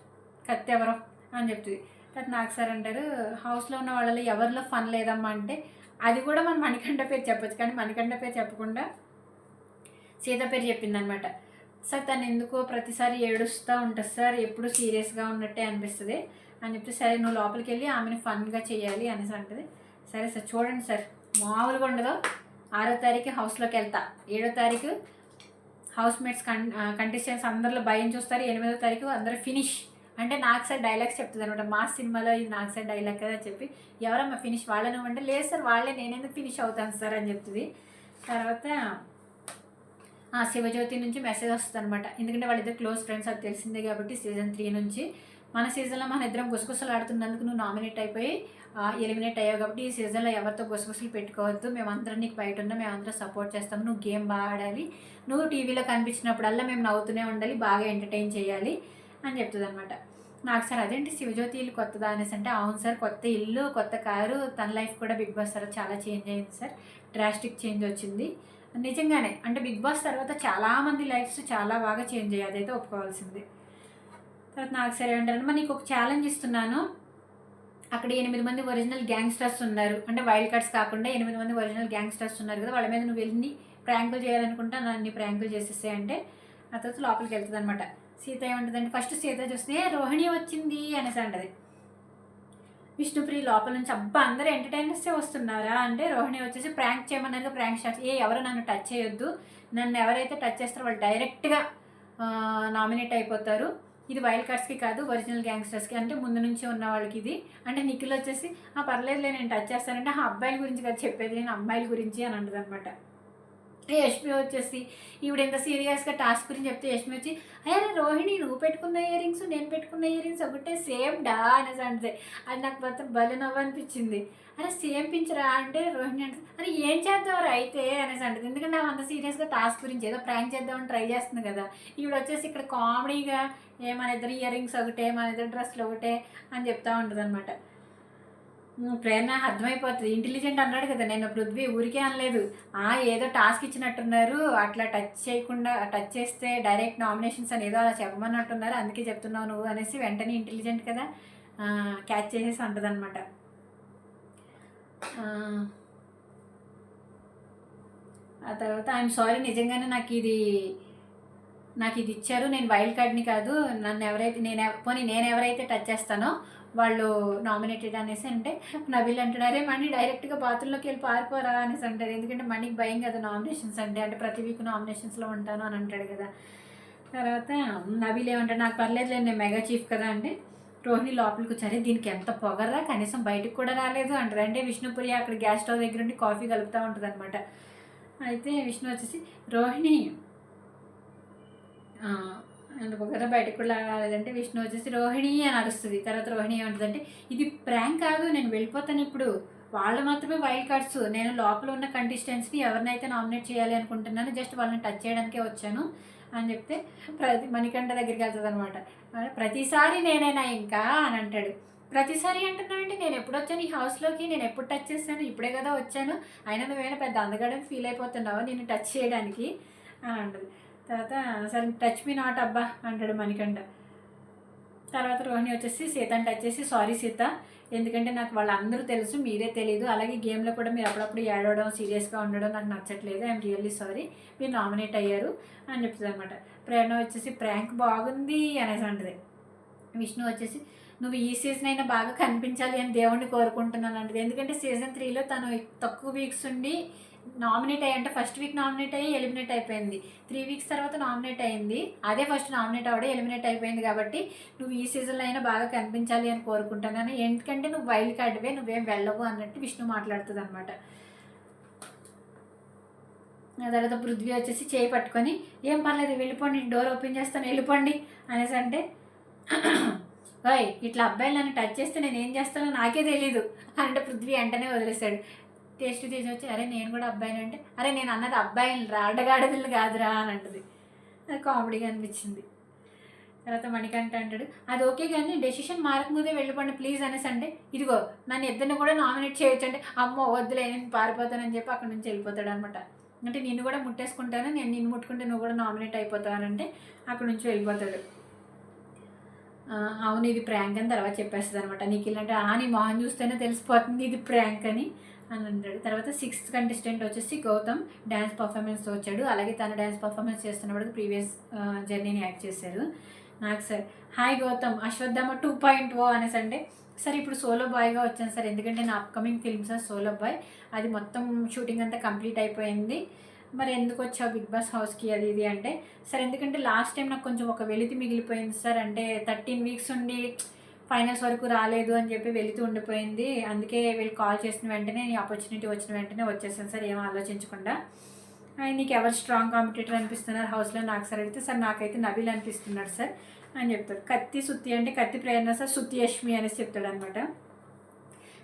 కత్తి ఎవరో అని చెప్తుంది. తర్వాత నాకు సార్ అంటారు, హౌస్లో ఉన్న వాళ్ళలో ఎవరిలో ఫన్ లేదమ్మా అంటే, అది కూడా మనం మణికంఠ పేరు చెప్పచ్చు, కానీ మణికంఠ పేరు చెప్పకుండా సీత పేరు చెప్పిందనమాట. సార్ తను ఎందుకో ప్రతిసారి ఏడుస్తూ ఉంటుంది సార్, ఎప్పుడు సీరియస్గా ఉన్నట్టే అనిపిస్తుంది అని చెప్తే, సరే నువ్వు లోపలికి వెళ్ళి ఆమెను ఫన్గా చేయాలి అనేసి అంటుంది. సరే సార్ చూడండి సార్, మామూలుగా ఉండదు. 6వ తారీఖు హౌస్లోకి వెళ్తా, 7వ తారీఖు హౌస్ మేట్స్ కంటెస్టెంట్స్ అందరిలో భయం చూస్తారు, 8వ తారీఖు అందరూ ఫినిష్ అంటే నాకు సార్ డైలాగ్స్ చెప్తుంది అనమాట. మా సినిమాలో ఇది నాకు సార్ డైలాగ్ కదా చెప్పి, ఎవరమ్మా ఫినిష్ వాళ్ళను అంటే, లేదు సార్ వాళ్ళే, నేనెందుకు ఫినిష్ అవుతాను సార్ అని చెప్తుంది. తర్వాత శివజ్యోతి నుంచి మెసేజ్ వస్తుంది అనమాట, ఎందుకంటే వాళ్ళిద్దరు క్లోజ్ ఫ్రెండ్స్, అది తెలిసిందే కాబట్టి సీజన్ 3 నుంచి. మన సీజన్లో మన ఇద్దరం గుసగుసలు ఆడుతున్నందుకు నువ్వు నామినేట్ అయిపోయి ఎలిమినేట్ అయ్యావు కాబట్టి ఈ సీజన్లో ఎవరితో గుసగుసలు పెట్టుకోవద్దు, మేమందరం నీకు బయట ఉన్నాం, మేమందరం సపోర్ట్ చేస్తాము, నువ్వు గేమ్ బాగా ఆడాలి, నువ్వు టీవీలో కనిపించినప్పుడల్లా మేము నవ్వుతూనే ఉండాలి, బాగా ఎంటర్టైన్ చేయాలి అని చెప్తుంది అనమాట. నాకు సార్ అదేంటి శివజ్యోతి ఇల్లు కొత్తదా అనేసి అంటే, అవును సార్ కొత్త ఇల్లు, కొత్త కారు, తన లైఫ్ కూడా బిగ్ బాస్ తర్వాత చాలా చేంజ్ అయింది సార్, డ్రాస్టిక్ చేంజ్ వచ్చింది. నిజంగానే అంటే బిగ్ బాస్ తర్వాత చాలామంది లైఫ్స్ చాలా బాగా చేంజ్ అయ్యాయి, అదైతే ఒప్పుకోవాల్సింది. తర్వాత నాకు సరే అంటారు, మరి నీకు ఒక ఛాలెంజ్ ఇస్తున్నాను, అక్కడ 8 మంది ఒరిజినల్ గ్యాంగ్స్టర్స్ ఉన్నారు, అంటే వైల్డ్ కార్డ్స్ కాకుండా 8 మంది ఒరిజినల్ గ్యాంగ్స్టర్స్ ఉన్నారు కదా, వాళ్ళ మీద నువ్వు వెళ్ళి ప్రాంకులు చేయాలనుకుంటా నన్ను ప్రాంకులు చేసేసాయి అంటే, ఆ తర్వాత లోపలికి వెళ్తుంది అనమాట. సీత ఏమంటుందంటే, ఫస్ట్ సీత చూస్తే రోహిణి వచ్చింది అనేసి అంటది. విష్ణుప్రియ లోపల నుంచి, అబ్బా అందరూ ఎంటర్టైనర్సే వస్తున్నారా అంటే, రోహిణి వచ్చేసి ప్రాంక్ చేయమన్నారు, ప్రాంక్ స్టార్ట్, ఎవరు నన్ను టచ్ చేయొద్దు, నన్ను ఎవరైతే టచ్ చేస్తారో వాళ్ళు డైరెక్ట్గా నామినేట్ అయిపోతారు, ఇది వైల్డ్ కార్డ్స్కి కాదు ఒరిజినల్ గ్యాంగ్స్టర్స్కి, అంటే ముందు నుంచి ఉన్న వాళ్ళకి ఇది అంటే. నిఖిల్ వచ్చేసి పర్లేదులే నేను టచ్ చేస్తానంటే, అబ్బాయిల గురించి కదా చెప్పేది, నేను అమ్మాయిల గురించి అని అంటది అనమాట. యష్మి వచ్చేసి ఈవిడ ఎంత సీరియస్గా టాస్క్ గురించి చెప్తే, యష్మి వచ్చి అయ్యా రోహిణి నువ్వు పెట్టుకున్న ఇయర్ రింగ్స్ నేను పెట్టుకున్న ఇయర్ రింగ్స్ ఒకటే సేమ్ డా అనేసి అంటే, అది నాకు మొత్తం భలే నవ్వు అనిపించింది. అరే సేమ్ పించరా అంటే, రోహిణి అంటే అరే ఏం చేద్దాం అయితే అనేసి అంటుంది, ఎందుకంటే నాకు అంత సీరియస్గా టాస్క్ గురించి ఏదో ప్రాంక్ చేద్దామని ట్రై చేస్తుంది కదా, ఈవిడ వచ్చేసి ఇక్కడ కామెడీగా మన ఇద్దరు ఇయర్ రింగ్స్ ఒకటే, మన ఇద్దరు డ్రెస్లు ఒకటే అని చెప్తా ఉంటుంది అనమాట. ప్రేరణ అర్థమైపోతుంది, ఇంటెలిజెంట్ అన్నాడు కదా, నేను పృథ్వీ ఊరికే అనలేదు, ఏదో టాస్క్ ఇచ్చినట్టున్నారు, అట్లా టచ్ చేయకుండా, టచ్ చేస్తే డైరెక్ట్ నామినేషన్స్ అని ఏదో అలా చెప్పమన్నట్టున్నారు, అందుకే చెప్తున్నావు నువ్వు అనేసి వెంటనే ఇంటెలిజెంట్ కదా క్యాచ్ చేసేసి ఉంటుంది అనమాట. ఆ తర్వాత ఐఎమ్ సారీ, నిజంగానే నాకు ఇది ఇచ్చారు, నేను వైల్డ్ కార్డ్ని కాదు, నన్ను ఎవరైతే నేను ఎవరైతే టచ్ చేస్తానో వాళ్ళు నామినేటెడ్ అనేసి అంటే, నబిల్ అంటున్నారే మణి డైరెక్ట్గా బాత్రూంలోకి వెళ్ళి పారిపోరా అనేసి అంటారు, ఎందుకంటే మనీకి భయం కదా నామినేషన్స్ అంటే ప్రతి వీక్ నామినేషన్స్లో ఉంటాను అని అంటాడు కదా. తర్వాత నబిల్ ఏమంటాడు, నాకు పర్లేదు నేను మెగా చీఫ్ కదా అంటే, రోహిణి లోపలికి వచ్చారే దీనికి ఎంత పొగర్రా, కనీసం బయటకు కూడా రాలేదు అంటారు. అంటే విష్ణుప్రియ అక్కడ గ్యాస్ స్టవ్ దగ్గర ఉండి కాఫీ కలుపుతూ ఉంటుంది అనమాట. అయితే విష్ణు వచ్చేసి రోహిణి పొగర బయటకు కూడా రాలేదంటే, విష్ణు వచ్చేసి రోహిణి అని అరుస్తుంది. తర్వాత రోహిణి ఏమంటుందంటే, ఇది ప్రాంక్ కాదు, నేను వెళ్ళిపోతాను ఇప్పుడు, వాళ్ళు మాత్రమే వైల్డ్ కార్డ్స్, నేను లోపల ఉన్న కంటెస్టెంట్స్ని ఎవరినైతే నామినేట్ చేయాలి అనుకుంటున్నాను జస్ట్ వాళ్ళని టచ్ చేయడానికే వచ్చాను అని చెప్తే, మణికంఠ దగ్గరికి వెళ్తుంది అనమాట. ప్రతిసారి నేనైనా ఇంకా అని అంటాడు. ప్రతిసారి అంటున్నావంటే, నేను ఎప్పుడు వచ్చాను ఈ హౌస్లోకి, నేను ఎప్పుడు టచ్ చేస్తాను, ఇప్పుడే కదా వచ్చాను, అయినా నువ్వేనా పెద్ద అందగాడని ఫీల్ అయిపోతున్నావా నేను టచ్ చేయడానికి అని అంటుంది. తర్వాత సరే టచ్ మీ నాట్ అబ్బా అంటాడు మణికంఠ. తర్వాత రోహిణి వచ్చేసి సీతని టచ్ చేసి సారీ సీత, ఎందుకంటే నాకు వాళ్ళందరూ తెలుసు, మీరే తెలీదు, అలాగే గేమ్లో కూడా మీరు అప్పుడప్పుడు ఏడవడం సీరియస్గా ఉండడం నాకు నచ్చట్లేదు, ఐఎమ్ రియల్లీ సారీ, మీరు నామినేట్ అయ్యారు అని చెప్తుంది అనమాట. ప్రేరణ వచ్చేసి ప్రాంక్ బాగుంది అనేసి అంటది. విష్ణు వచ్చేసి నువ్వు ఈ సీజన్ అయినా బాగా కనిపించాలి అని దేవుణ్ణి కోరుకుంటున్నాను అంటది. ఎందుకంటే సీజన్ 3లో తను తక్కువ వీక్స్ ఉండి నామినేట్ అయ్యి, అంటే ఫస్ట్ వీక్ నామినేట్ అయ్యి ఎలిమినేట్ అయిపోయింది, 3 వీక్స్ తర్వాత నామినేట్ అయింది, అదే ఫస్ట్ నామినేట్ అవ్వడం ఎలిమినేట్ అయిపోయింది. కాబట్టి నువ్వు ఈ సీజన్లో అయినా బాగా కనిపించాలి అని కోరుకుంటున్నాను, ఎందుకంటే నువ్వు వైల్డ్ కార్డ్వే, నువ్వేం వెళ్ళవు అన్నట్టు విష్ణు మాట్లాడుతుంది అనమాట. తర్వాత పృథ్వీ వచ్చేసి చేయి పట్టుకొని ఏం పర్లేదు వెళ్ళిపోండి, డోర్ ఓపెన్ చేస్తాను వెళ్ళిపోండి అనేసి అంటే, ఓయ్ ఇట్లా అబ్బాయిలు నన్ను టచ్ చేస్తే నేను ఏం చేస్తానో నాకే తెలీదు అంటే పృథ్వీ వెంటనే వదిలేశాడు. టేస్ట్ తీసి వచ్చి అరే నేను కూడా అబ్బాయిని అంటే, అరే నేను అన్నది అబ్బాయిని రా, అడ్డగాడదిల్ని కాదురా అని అంటది. అది కామెడీగా అనిపించింది. తర్వాత మణికంఠ అంటాడు అది ఓకే కానీ డెసిషన్ మారకముందే వెళ్ళిపోండి ప్లీజ్ అనేసి అంటే, ఇదిగో నన్ను ఇద్దరిని కూడా నామినేట్ చేయొచ్చు అంటే, అమ్మో వద్దులే నేను పారిపోతానని చెప్పి అక్కడి నుంచి వెళ్ళిపోతాడు అనమాట. అంటే నిన్ను కూడా ముట్టేసుకుంటాను, నేను నిన్ను ముట్టుకుంటే నువ్వు కూడా నామినేట్ అయిపోతావనంటే అక్కడి నుంచి వెళ్ళిపోతాడు. అవును ఇది ప్రాంక్ అని తర్వాత చెప్పేస్తుంది అనమాట. నీకు ఇలాంటి నీ మొహం చూస్తేనే తెలిసిపోతుంది ఇది ప్రాంక్ అని అంటాడు. తర్వాత 6th కంటెస్టెంట్ వచ్చేసి గౌతమ్ డ్యాన్స్ పర్ఫార్మెన్స్తో వచ్చాడు. అలాగే తను డ్యాన్స్ పర్ఫార్మెన్స్ చేస్తున్నప్పుడు ప్రీవియస్ జర్నీని యాక్ట్ చేశారు. నాకు సార్ హాయ్ గౌతమ్ అశ్వత్థామ 2.0 అనేసి అంటే, సార్ ఇప్పుడు సోలో బాయ్గా వచ్చాను సార్, ఎందుకంటే నా upcoming film sir solo boy, అది మొత్తం షూటింగ్ అంతా కంప్లీట్ అయిపోయింది, మరి ఎందుకు వచ్చావు బిగ్ బాస్ హౌస్కి అది ఇది అంటే, సార్ ఎందుకంటే లాస్ట్ టైం నాకు కొంచెం ఒక వెలితి మిగిలిపోయింది సార్, అంటే 13 వీక్స్ ఉండి ఫైనల్స్ వరకు రాలేదు అని చెప్పి వెళుతూ ఉండిపోయింది, అందుకే వీళ్ళు కాల్ చేసిన వెంటనే నీ ఆపర్చునిటీ వచ్చిన వెంటనే వచ్చేసాను సార్ ఏం ఆలోచించకుండా. నీకు ఎవరు స్ట్రాంగ్ కాంపిటేటర్ అనిపిస్తున్నారు హౌస్లో నాకు సార్ అడిగితే, సార్ నాకైతే నబీల్ అనిపిస్తున్నాడు సార్ అని చెప్తాడు. కత్తి సుత్తి అంటే కత్తి ప్రేరణ సార్, సుత్తి యష్మి అనేసి చెప్తాడు అనమాట.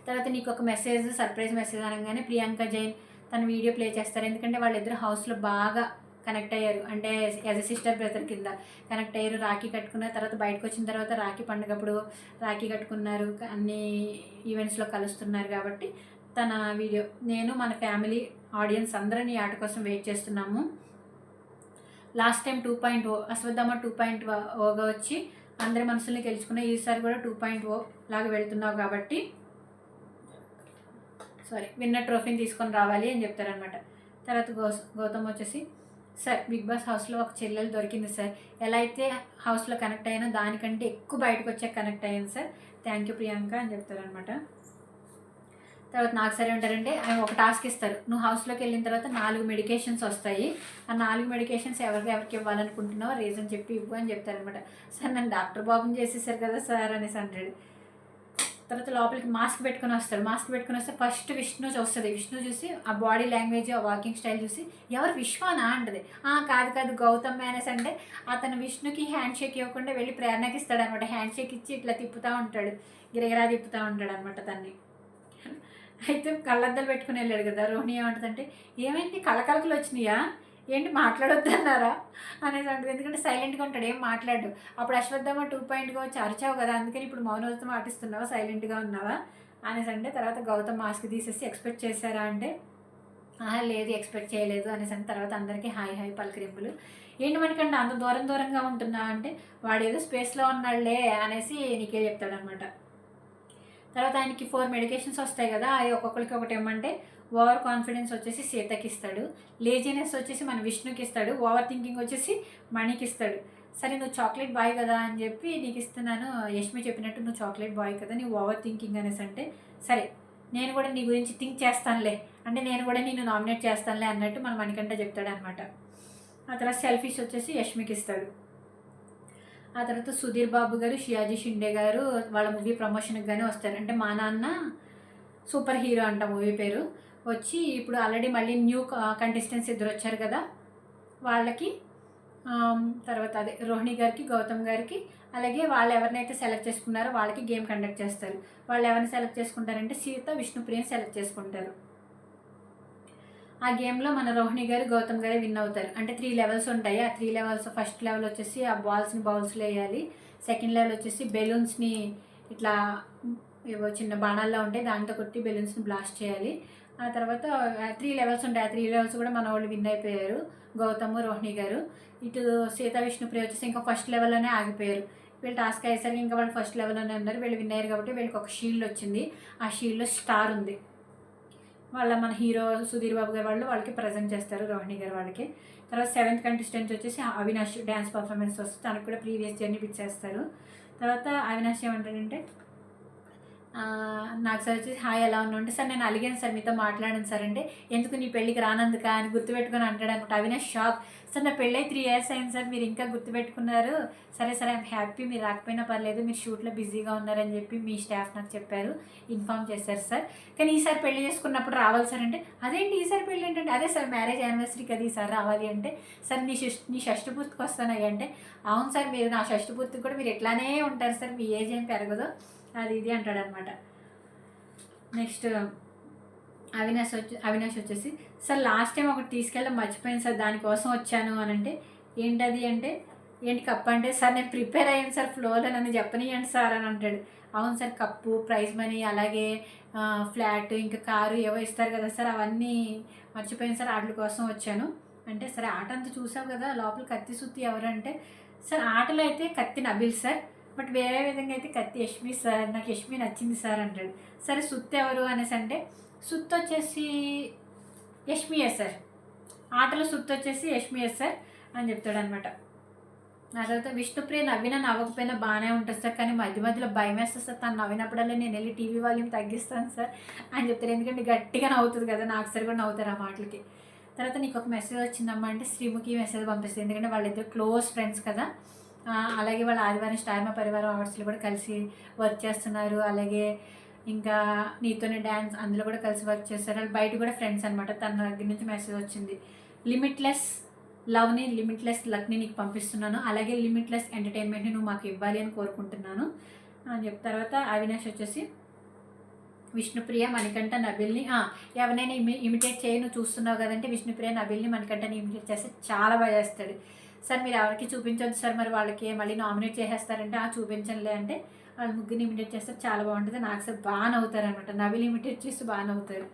తర్వాత నీకు ఒక మెసేజ్ సర్ప్రైజ్ మెసేజ్ అనగానే ప్రియాంక జైన్ తన వీడియో ప్లే చేస్తారు, ఎందుకంటే వాళ్ళిద్దరు హౌస్లో బాగా కనెక్ట్ అయ్యారు, అంటే యాజ్ ఎ సిస్టర్ బ్రదర్ కింద కనెక్ట్ అయ్యారు. రాఖీ కట్టుకున్న తర్వాత బయటకు వచ్చిన తర్వాత రాఖీ పండుగప్పుడు రాఖీ కట్టుకున్నారు, అన్ని ఈవెంట్స్లో కలుస్తున్నారు. కాబట్టి తన వీడియో నేను మన ఫ్యామిలీ ఆడియన్స్ అందరం ఈ ఆట కోసం వెయిట్ చేస్తున్నాము. లాస్ట్ టైం 2.0 అశ్వత్థామ 2.0గా వచ్చి అందరి మనసుల్ని గెలుచుకున్న, ఈసారి కూడా 2.0 లాగా వెళ్తున్నావు కాబట్టి విన్నర్ ట్రోఫీని తీసుకొని రావాలి అని చెప్తారనమాట. తర్వాత గౌతమ్ వచ్చేసి సార్ బిగ్ బాస్ హౌస్లో ఒక చెల్లెలు దొరికింది సార్, ఎలా అయితే హౌస్లో కనెక్ట్ అయ్యానో దానికంటే ఎక్కువ బయటకు వచ్చాక కనెక్ట్ అయ్యాను సార్, థ్యాంక్ యూ ప్రియాంక అని చెప్తారనమాట. తర్వాత నాకు సరే ఉంటారంటే ఆయన ఒక టాస్క్ ఇస్తారు, నువ్వు హౌస్లోకి వెళ్ళిన తర్వాత 4 మెడికేషన్స్ వస్తాయి, ఆ 4 మెడికేషన్స్ ఎవరికి ఇవ్వాలనుకుంటున్నావో రీజన్ చెప్పి ఇవ్వు అని చెప్తారనమాట. సార్ నన్ను డాక్టర్ బాబుని చేసేసారు కదా సార్ అనేసి అంటాడు. తర్వాత లోపలికి మాస్క్ పెట్టుకుని వస్తాడు, మాస్క్ పెట్టుకుని వస్తే ఫస్ట్ విష్ణు చూస్తుంది, విష్ణు చూసి ఆ బాడీ లాంగ్వేజ్ ఆ వాకింగ్ స్టైల్ చూసి ఎవరు విశ్వానా అంటది. కాదు గౌతమ్ అనేసి అంటే అతను విష్ణుకి హ్యాండ్ షేక్ ఇవ్వకుండా వెళ్ళి ప్రేరణకి ఇస్తాడు అనమాట. హ్యాండ్ షేక్ ఇచ్చి ఇట్లా తిప్పుతూ ఉంటాడు, గిరగిరా తిప్పుతూ ఉంటాడు అనమాట తన్ని. అయితే కళ్ళద్దలు పెట్టుకుని వెళ్ళాడు కదా, రోహిణి ఏమంటుందంటే ఏమైంది కళకళకలు వచ్చినాయా ఏంటి మాట్లాడొద్దన్నారా అనేసి అంటుంది, ఎందుకంటే సైలెంట్గా ఉంటాడు ఏం మాట్లాడు. అప్పుడు అశ్వత్థామ 2.0 వచ్చి అరిచావు కదా, అందుకని ఇప్పుడు మౌనవ్రతం ఆటిస్తున్నావా సైలెంట్గా ఉన్నావా అనేసి అంటే, తర్వాత గౌతమ్ మాస్క్ తీసేసి ఎక్స్పెక్ట్ చేశారా అంటే లేదు ఎక్స్పెక్ట్ చేయలేదు అనేసి అంటే, తర్వాత అందరికీ హాయ్ హాయ్ పలకరింపులు. ఏంటి మనకంటే అంత దూరంగా ఉంటున్నా అంటే వాడు ఏదో స్పేస్లో ఉన్నాడులే అనేసి నీకే చెప్తాడనమాట. తర్వాత ఆయనకి 4 మెడికేషన్స్ వస్తాయి కదా, అవి ఒక్కొక్కరికి ఒకటి ఏమంటే ఓవర్ కాన్ఫిడెన్స్ వచ్చేసి సీతకి ఇస్తాడు, లేజినెస్ వచ్చేసి మన విష్ణుకి ఇస్తాడు, ఓవర్ థింకింగ్ వచ్చేసి మణికి ఇస్తాడు. సరే నువ్వు చాక్లెట్ బాయ్ కదా అని చెప్పి నీకు ఇస్తున్నాను, యష్మి చెప్పినట్టు నువ్వు చాక్లెట్ బాయ్ కదా నీ ఓవర్ థింకింగ్ అనేసి అంటే, సరే నేను కూడా నీ గురించి థింక్ చేస్తానులే అంటే నేను కూడా నేను నామినేట్ చేస్తానులే అన్నట్టు మన మణికంఠ చెప్తాడు అనమాట. ఆ తర్వాత సెల్ఫీస్ వచ్చేసి యష్మికి ఇస్తాడు. ఆ తర్వాత సుధీర్ బాబు గారు షియాజీ షిండే గారు వాళ్ళ మూవీ ప్రమోషన్కి కానీ వస్తారు, అంటే మా నాన్న సూపర్ హీరో అంట మూవీ పేరు, వచ్చి ఇప్పుడు ఆల్రెడీ మళ్ళీ న్యూ కంటెస్టెంట్స్ ఇద్దరు వచ్చారు కదా వాళ్ళకి, తర్వాత అదే రోహిణి గారికి గౌతమ్ గారికి, అలాగే వాళ్ళు ఎవరినైతే సెలెక్ట్ చేసుకున్నారో వాళ్ళకి గేమ్ కండక్ట్ చేస్తారు. వాళ్ళు ఎవరిని సెలెక్ట్ చేసుకుంటారంటే సీత విష్ణుప్రియని సెలెక్ట్ చేసుకుంటారు. ఆ గేమ్లో మన రోహిణి గారు గౌతమ్ గారు విన్ అవుతారు. అంటే 3 లెవెల్స్ ఉంటాయి, ఆ 3 లెవెల్స్ ఫస్ట్ లెవెల్ వచ్చేసి ఆ బాల్స్ని బౌల్స్లో వేయాలి, సెకండ్ లెవెల్ వచ్చేసి బెలూన్స్ని ఇట్లా ఏవో చిన్న బాణాల్లో ఉంటాయి దాంతో కొట్టి బెలూన్స్ని బ్లాస్ట్ చేయాలి, ఆ తర్వాత 3 లెవెల్స్ ఉంటాయి. ఆ 3 లెవెల్స్ కూడా మన వాళ్ళు విన్ అయిపోయారు. గౌతమ్, రోహిణి గారు. ఇటు సీతా విష్ణుప్రియ వచ్చేసి ఇంకా ఫస్ట్ లెవెల్లోనే ఆగిపోయారు. వీళ్ళు టాస్క్ అయ్యేసరికి ఇంకా వాళ్ళు ఫస్ట్ లెవెల్లోనే ఉన్నారు. వీళ్ళు విన్ అయ్యారు కాబట్టి వీళ్ళకి ఒక షీల్డ్ వచ్చింది. ఆ షీల్డ్లో స్టార్ ఉంది. మన హీరో సుధీర్ బాబు గారు వాళ్ళకి ప్రజెంట్ చేస్తారు, రోహిణి గారు వాళ్ళకి. తర్వాత 7th కంటెస్టెంట్ వచ్చేసి అవినాష్ డ్యాన్స్ పర్ఫార్మెన్స్ వస్తుంది. తనకు కూడా ప్రీవియస్ జర్నీ పిచ్చేస్తారు. తర్వాత అవినాష్ ఏమంటాడంటే నాకు సార్ వచ్చేసి హాయ్ ఎలా ఉన్నా అంటే, సార్ నేను అలిగాను సార్, మీతో మాట్లాడాను సార్ అంటే, ఎందుకు నీ పెళ్ళికి రానందుక అని గుర్తుపెట్టుకొని అంటాడు అనమాట. అవినాష్ షాక్. సార్ నా పెళ్ళి 3 years అయింది సార్, మీరు ఇంకా గుర్తుపెట్టుకున్నారు. సరే సార్ ఐఎమ్ హ్యాపీ, మీరు రాకపోయినా పర్లేదు, మీరు షూట్లో బిజీగా ఉన్నారని చెప్పి మీ స్టాఫ్ నాకు చెప్పారు, ఇన్ఫామ్ చేశారు సార్. కానీ ఈసారి పెళ్లి చేసుకున్నప్పుడు రావాలి సార్ అంటే, అదేంటి ఈసారి పెళ్ళి ఏంటంటే, అదే సార్ మ్యారేజ్ యానివర్సరీ కదా ఈసారి రావాలి అంటే, సార్ నీ షష్ఠపూర్తికి వస్తానయ్య అంటే, అవును సార్ మీరు నా షష్ఠపూర్తికి కూడా మీరు ఎట్లానే ఉంటారు సార్, మీ ఏజ్ ఏం పెరగదు అది ఇది అంటాడనమాట. నెక్స్ట్ అవినాష్ వచ్చేసి సార్ లాస్ట్ టైం ఒకటి తీసుకెళ్ళడం మర్చిపోయాను సార్, దానికోసం వచ్చాను అని అంటే, ఏంటది అంటే, ఏంటి కప్పు అంటే, సార్ నేను ప్రిపేర్ అయ్యాను సార్ ఫ్లోలో, నన్ను చెప్పనియండి సార్ అని అంటాడు. అవును సార్ కప్పు, ప్రైజ్ మనీ, అలాగే ఫ్లాట్, ఇంకా కారు ఏవో ఇస్తారు కదా సార్, అవన్నీ మర్చిపోయాను సార్, వాటి కోసం వచ్చాను అంటే, సరే ఆట అంతా చూసావు కదా, లోపల కత్తి సుత్తి ఎవరంటే, సార్ ఆటలో అయితే కత్తి నబిల్ సార్, బట్ వేరే విధంగా అయితే కత్తి యష్మి సార్, నాకు యష్మి నచ్చింది సార్ అంటాడు. సరే సుత్ ఎవరు అనేసి అంటే, సుత్ వచ్చేసి యష్మియే సార్, ఆటలో సుత్ వచ్చేసి యష్మియే సార్ అని చెప్తాడు అనమాట. ఆ తర్వాత విష్ణుప్రియ నవ్వకపోయినా బాగానే ఉంటుంది సార్, కానీ మధ్య మధ్యలో భయం వేస్తుంది సార్, తను నవ్వినప్పుడల్లా నేను వెళ్ళి టీవీ వాల్యూమ్ తగ్గిస్తాను సార్ అని చెప్తారు. ఎందుకంటే గట్టిగా నవ్వుతుంది కదా, నాకు సార్ కూడా నవ్వుతారు ఆ మాటలకి. తర్వాత నీకు ఒక మెసేజ్ వచ్చిందమ్మా అంటే శ్రీముఖి మెసేజ్ పంపిస్తుంది, ఎందుకంటే వాళ్ళిద్దరు క్లోజ్ ఫ్రెండ్స్ కదా. అలాగే వాళ్ళ ఆదివారం స్టార్ మా పరివారం అవార్డ్స్లో కూడా కలిసి వర్క్ చేస్తున్నారు. అలాగే ఇంకా నీతోనే డ్యాన్స్ అందులో కూడా కలిసి వర్క్ చేస్తారు. వాళ్ళు బయట కూడా ఫ్రెండ్స్ అనమాట. తన దగ్గర నుంచి మెసేజ్ వచ్చింది, లిమిట్లెస్ లవ్ని, లిమిట్లెస్ లక్ని నీకు పంపిస్తున్నాను, అలాగే లిమిట్లెస్ ఎంటర్టైన్మెంట్ని నువ్వు మాకు ఇవ్వాలి అని కోరుకుంటున్నాను అని చెప్పిన తర్వాత అవినాష్ వచ్చేసి విష్ణుప్రియ, మణికంఠ, నబిల్ని ఎవరైనా ఇమిటేట్ చేయి, నువ్వు చూస్తున్నావు కదంటే విష్ణుప్రియ, నబిల్ని, మణికంఠని ఇమిటేట్ చేస్తే చాలా బాగా చేస్తాడు సార్, మీరు ఎవరికి చూపించొద్దు సార్, మరి వాళ్ళకి మళ్ళీ నామినేట్ చేసేస్తారంటే చూపించండి అంటే వాళ్ళు ముగ్గురిని ఇమిటేట్ చేస్తారు, చాలా బాగుంటుంది. నాకు సార్ బాగా నవ్వుతారు అనమాట, నబిల్ ఇమిటేట్ చేస్తూ బాగా నవ్వుతారు.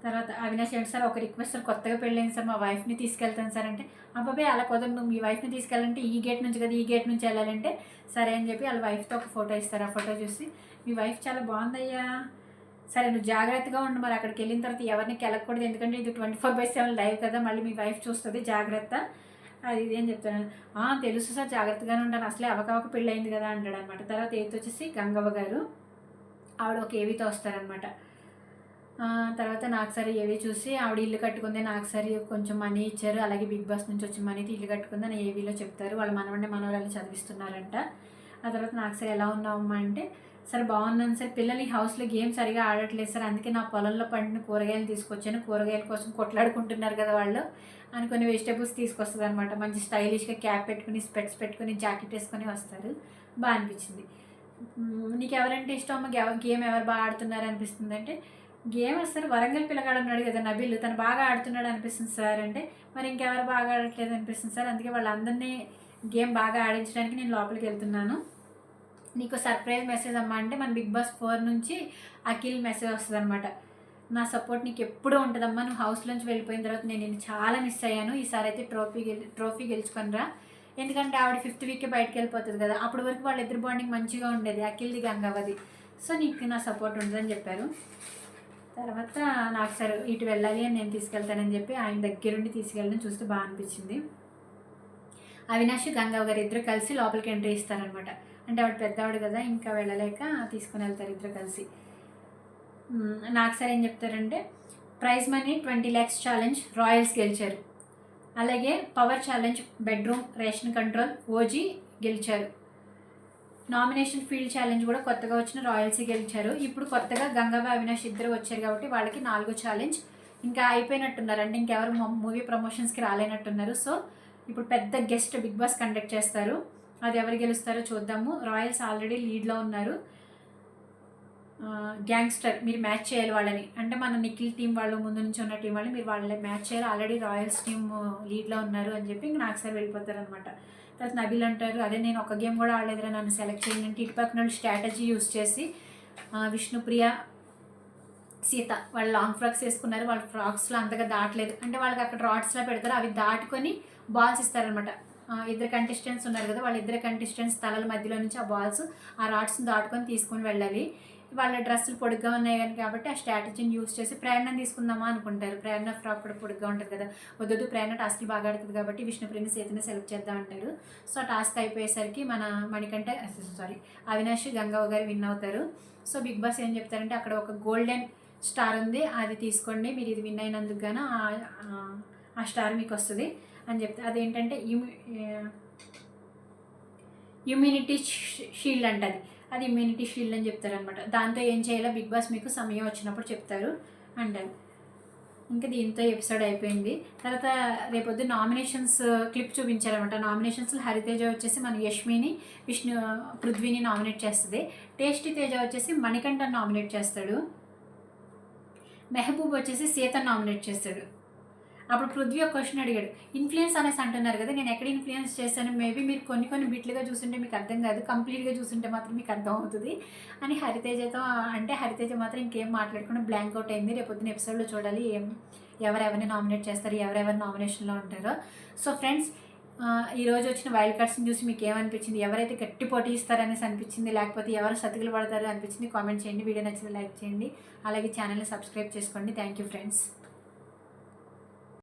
తర్వాత అవినాష్ ఏంటి సార్ ఒక రిక్వెస్ట్ సార్, కొత్తగా పెళ్ళైంది సార్, మా వైఫ్ని తీసుకెళ్తాను సార్ అంటే, అబ్బాయి అలా కుదరదు, నువ్వు మీ వైఫ్ని తీసుకెళ్ళాలంటే ఈ గేట్ నుంచి కదా, ఈ గేట్ నుంచి వెళ్ళాలంటే సరే అని చెప్పి వాళ్ళ వైఫ్తో ఒక ఫోటో ఇస్తారు. ఆ ఫోటో చూసి మీ వైఫ్ చాలా బాగుందయ్యా, సరే నువ్వు జాగ్రత్తగా ఉండు, మరి అక్కడికి వెళ్ళిన తర్వాత ఎవరిని కెలకూడదు, ఎందుకంటే ఇది 24/7 లైవ్ కదా, మళ్ళీ మీ వైఫ్ చూస్తుంది, జాగ్రత్త అది ఇది అని చెప్తాను. తెలుసు సార్ జాగ్రత్తగానే ఉంటాను, అసలే అవకవక పెళ్ళి అయింది కదా అంటాడు అనమాట. తర్వాత ఏది వచ్చేసి గంగవ్వ గారు, ఆవిడ ఒక ఏవితో వస్తారనమాట. తర్వాత నాకు సరే ఏవి చూసి ఆవిడ ఇల్లు కట్టుకుంది, నాకు సరే కొంచెం మనీ ఇచ్చారు, అలాగే బిగ్ బాస్ నుంచి వచ్చి మనీతో ఇల్లు కట్టుకుంది అని ఏవీలో చెప్తారు. వాళ్ళ మనవరాలు చదివిస్తున్నారంట. ఆ తర్వాత నాకు సరే ఎలా ఉన్నావమ్మా అంటే, సరే బాగున్నాను సార్, పిల్లలు ఈ హౌస్లో గేమ్ సరిగా ఆడట్లేదు సార్, అందుకే నా పొలంలో పండిన కూరగాయలు తీసుకొచ్చాను, కూరగాయల కోసం కొట్లాడుకుంటున్నారు కదా వాళ్ళు అని కొన్ని వెజిటేబుల్స్ తీసుకొస్తుంది అనమాట. మంచి స్టైలిష్గా క్యాప్ పెట్టుకుని, స్పెట్స్ పెట్టుకుని, జాకెట్ వేసుకొని వస్తారు, బాగా అనిపించింది. నీకు ఎవరంటే ఇష్టం అమ్మ, గేమ్ ఎవరు బాగా ఆడుతున్నారు అనిపిస్తుంది అంటే, గేమ్ వస్తారు వరంగల్ పిల్లగాడు ఉన్నాడు కదా నబిల్, తను బాగా ఆడుతున్నాడు అనిపిస్తుంది సార్ అంటే, మరి ఇంకెవరు బాగా ఆడట్లేదు అనిపిస్తుంది సార్, అందుకే వాళ్ళందరినీ గేమ్ బాగా ఆడించడానికి నేను లోపలికి వెళ్తున్నాను, నీకు సర్ప్రైజ్ మెసేజ్ అమ్మా అంటే, మన బిగ్ బాస్ 4 నుంచి అఖిల్ మెసేజ్ వస్తుంది అనమాట. నా సపోర్ట్ నీకు ఎప్పుడూ ఉంటుందమ్మా, నువ్వు హౌస్లోంచి వెళ్ళిపోయిన తర్వాత నేను చాలా మిస్ అయ్యాను, ఈసారి అయితే ట్రోఫీ గెలుచుకొనిరా, ఎందుకంటే ఆవిడ 5th వీకే బయటకు వెళ్ళిపోతుంది కదా, అప్పటి వరకు వాళ్ళిద్దరు బాండింగ్ మంచిగా ఉండేది, అఖిల్ది గంగవ్వది, సో నీకు నా సపోర్ట్ ఉంటుందని చెప్పారు. తర్వాత నాకు సరే ఇటు వెళ్ళాలి అని నేను తీసుకెళ్తానని చెప్పి ఆయన దగ్గరుండి తీసుకెళ్ళడం చూస్తే బాగా అనిపించింది. అవినాష్ గంగవ్వ గారు ఇద్దరు కలిసి లోపలికి ఎంట్రీ ఇస్తారనమాట. అంటే ఆవిడ పెద్దవాడు కదా, ఇంకా వెళ్ళలేక తీసుకుని వెళ్తారు ఇద్దరు కలిసి. నాకు సరే ఏం చెప్తారంటే, prize money 20 lakhs challenge Royals గెలిచారు, అలాగే power challenge bedroom ration control OG గెలిచారు, నామినేషన్ ఫీల్డ్ ఛాలెంజ్ కూడా కొత్తగా వచ్చిన రాయల్సీ గెలిచారు. ఇప్పుడు కొత్తగా గంగవ్వ అవినాష్ ఇద్దరు వచ్చారు కాబట్టి వాళ్ళకి 4వ ఛాలెంజ్ ఇంకా అయిపోయినట్టున్నారు, అంటే ఇంకెవరు మూవీ ప్రమోషన్స్కి రాలేనట్టున్నారు. సో ఇప్పుడు పెద్ద గెస్ట్ బిగ్ బాస్ కండక్ట్ చేస్తారు, అది ఎవరు గెలుస్తారో చూద్దాము. రాయల్స్ ఆల్రెడీ లీడ్లో ఉన్నారు. గ్యాంగ్స్టర్ మీరు మ్యాచ్ చేయాలి వాళ్ళని, అంటే మన నిఖిల్ టీం వాళ్ళు ముందు నుంచి ఉన్న టీం వాళ్ళు మీరు వాళ్ళని మ్యాచ్ చేయాలి, ఆల్రెడీ రాయల్స్ టీం లీడ్లో ఉన్నారు అని చెప్పి ఇంక నాకు సార్ వెళ్ళిపోతారు అనమాట. తర్వాత నబిల్ అంటారు, అదే నేను ఒక గేమ్ కూడా ఆడలేదురా, నన్ను సెలెక్ట్ చేయండి అంటే, ఇటు పక్కన స్ట్రాటజీ యూస్ చేసి విష్ణుప్రియ సీత వాళ్ళు లాంగ్ ఫ్రాక్స్ వేసుకున్నారు. వాళ్ళ ఫ్రాక్స్లో అంతగా దాటలేదు, అంటే వాళ్ళకి అక్కడ రాడ్స్లో పెడతారు, అవి దాటుకొని బాల్స్ ఇస్తారనమాట. ఇద్దరు కంటెస్టెంట్స్ ఉన్నారు కదా, వాళ్ళ ఇద్దరు కంటెస్టెంట్స్ తలల మధ్యలో నుంచి ఆ బాల్స్ ఆ రాడ్స్ని దాటుకొని తీసుకొని వెళ్ళాలి. వాళ్ళ డ్రెస్సులు పొడుగ్గా ఉన్నాయి కాబట్టి ఆ స్ట్రాటజీని యూస్ చేసి ప్రేరణ తీసుకుందామా అనుకుంటారు. ప్రేరణ ఫ్రాక్ కూడా పొడుగ్గా ఉంటుంది కదా, వద్దు ప్రేరణ టాస్క్లు బాగా ఆడుతుంది కాబట్టి విష్ణుప్రియని సీతని సెలెక్ట్ చేద్దాం అంటారు. సో టాస్క్ అయిపోయేసరికి మన మణికంఠ అవినాష్ గంగవ్వ గారు విన్ అవుతారు. సో బిగ్ బాస్ ఏం చెప్తారంటే అక్కడ ఒక గోల్డెన్ స్టార్ ఉంది, అది తీసుకోండి, మీరు ఇది విన్ అయినందుకు గాను ఆ స్టార్ మీకు వస్తుంది అని చెప్తే, అదేంటంటే ఇమ్యూనిటీ షీల్డ్ అంటది, అది ఇమ్యూనిటీ షీల్డ్ అని చెప్తారనమాట. దాంతో ఏం చేయాలో బిగ్ బాస్ మీకు సమయం వచ్చినప్పుడు చెప్తారు అంటారు. ఇంకా దీంతో ఎపిసోడ్ అయిపోయింది. తర్వాత రేపొద్దు నామినేషన్స్ క్లిప్ చూపించారనమాట. నామినేషన్స్లో హరితేజ వచ్చేసి మన యష్మిని, పృథ్వీని నామినేట్ చేస్తుంది. టేస్టీ తేజ వచ్చేసి మణికంఠని నామినేట్ చేస్తాడు. మెహబూబ్ వచ్చేసి సీతను నామినేట్ చేస్తాడు. అప్పుడు పృథ్వీ ఒక క్వశ్చన్ అడిగాడు, ఇన్ఫ్లుయెన్స్ అనేసి అంటున్నారు కదా, నేను ఎక్కడ ఇన్ఫ్లుయెన్స్ చేశాను, మేబీ మీరు కొన్ని బిట్లుగా చూస్తుంటే మీకు అర్థం కాదు, కంప్లీట్గా చూస్తుంటే మాత్రం మీకు అర్థం అవుతుంది అని హరితేజతో అంటే, హరితేజ మాత్రం ఇంకేం మాట్లాడకుండా బ్లాంక్ అవుట్ అయింది. రేపొద్దున ఎపిసోడ్లో చూడాలి ఎవరెవరిని నామినేట్ చేస్తారు, ఎవరెవరి నామినేషన్లో ఉంటారో. సో ఫ్రెండ్స్, ఈరోజు వచ్చిన వైల్డ్ కార్డ్స్ని చూసి మీకు ఏమనిపించింది, ఎవరైతే గట్టి పోటీ ఇస్తారనేసి అనిపించింది, లేకపోతే ఎవరు సతికిలు పడతారు అనిపించింది, కామెంట్ చేయండి. వీడియో నచ్చితే లైక్ చేయండి, అలాగే ఛానల్ని సబ్స్క్రైబ్ చేసుకోండి. Thank you friends.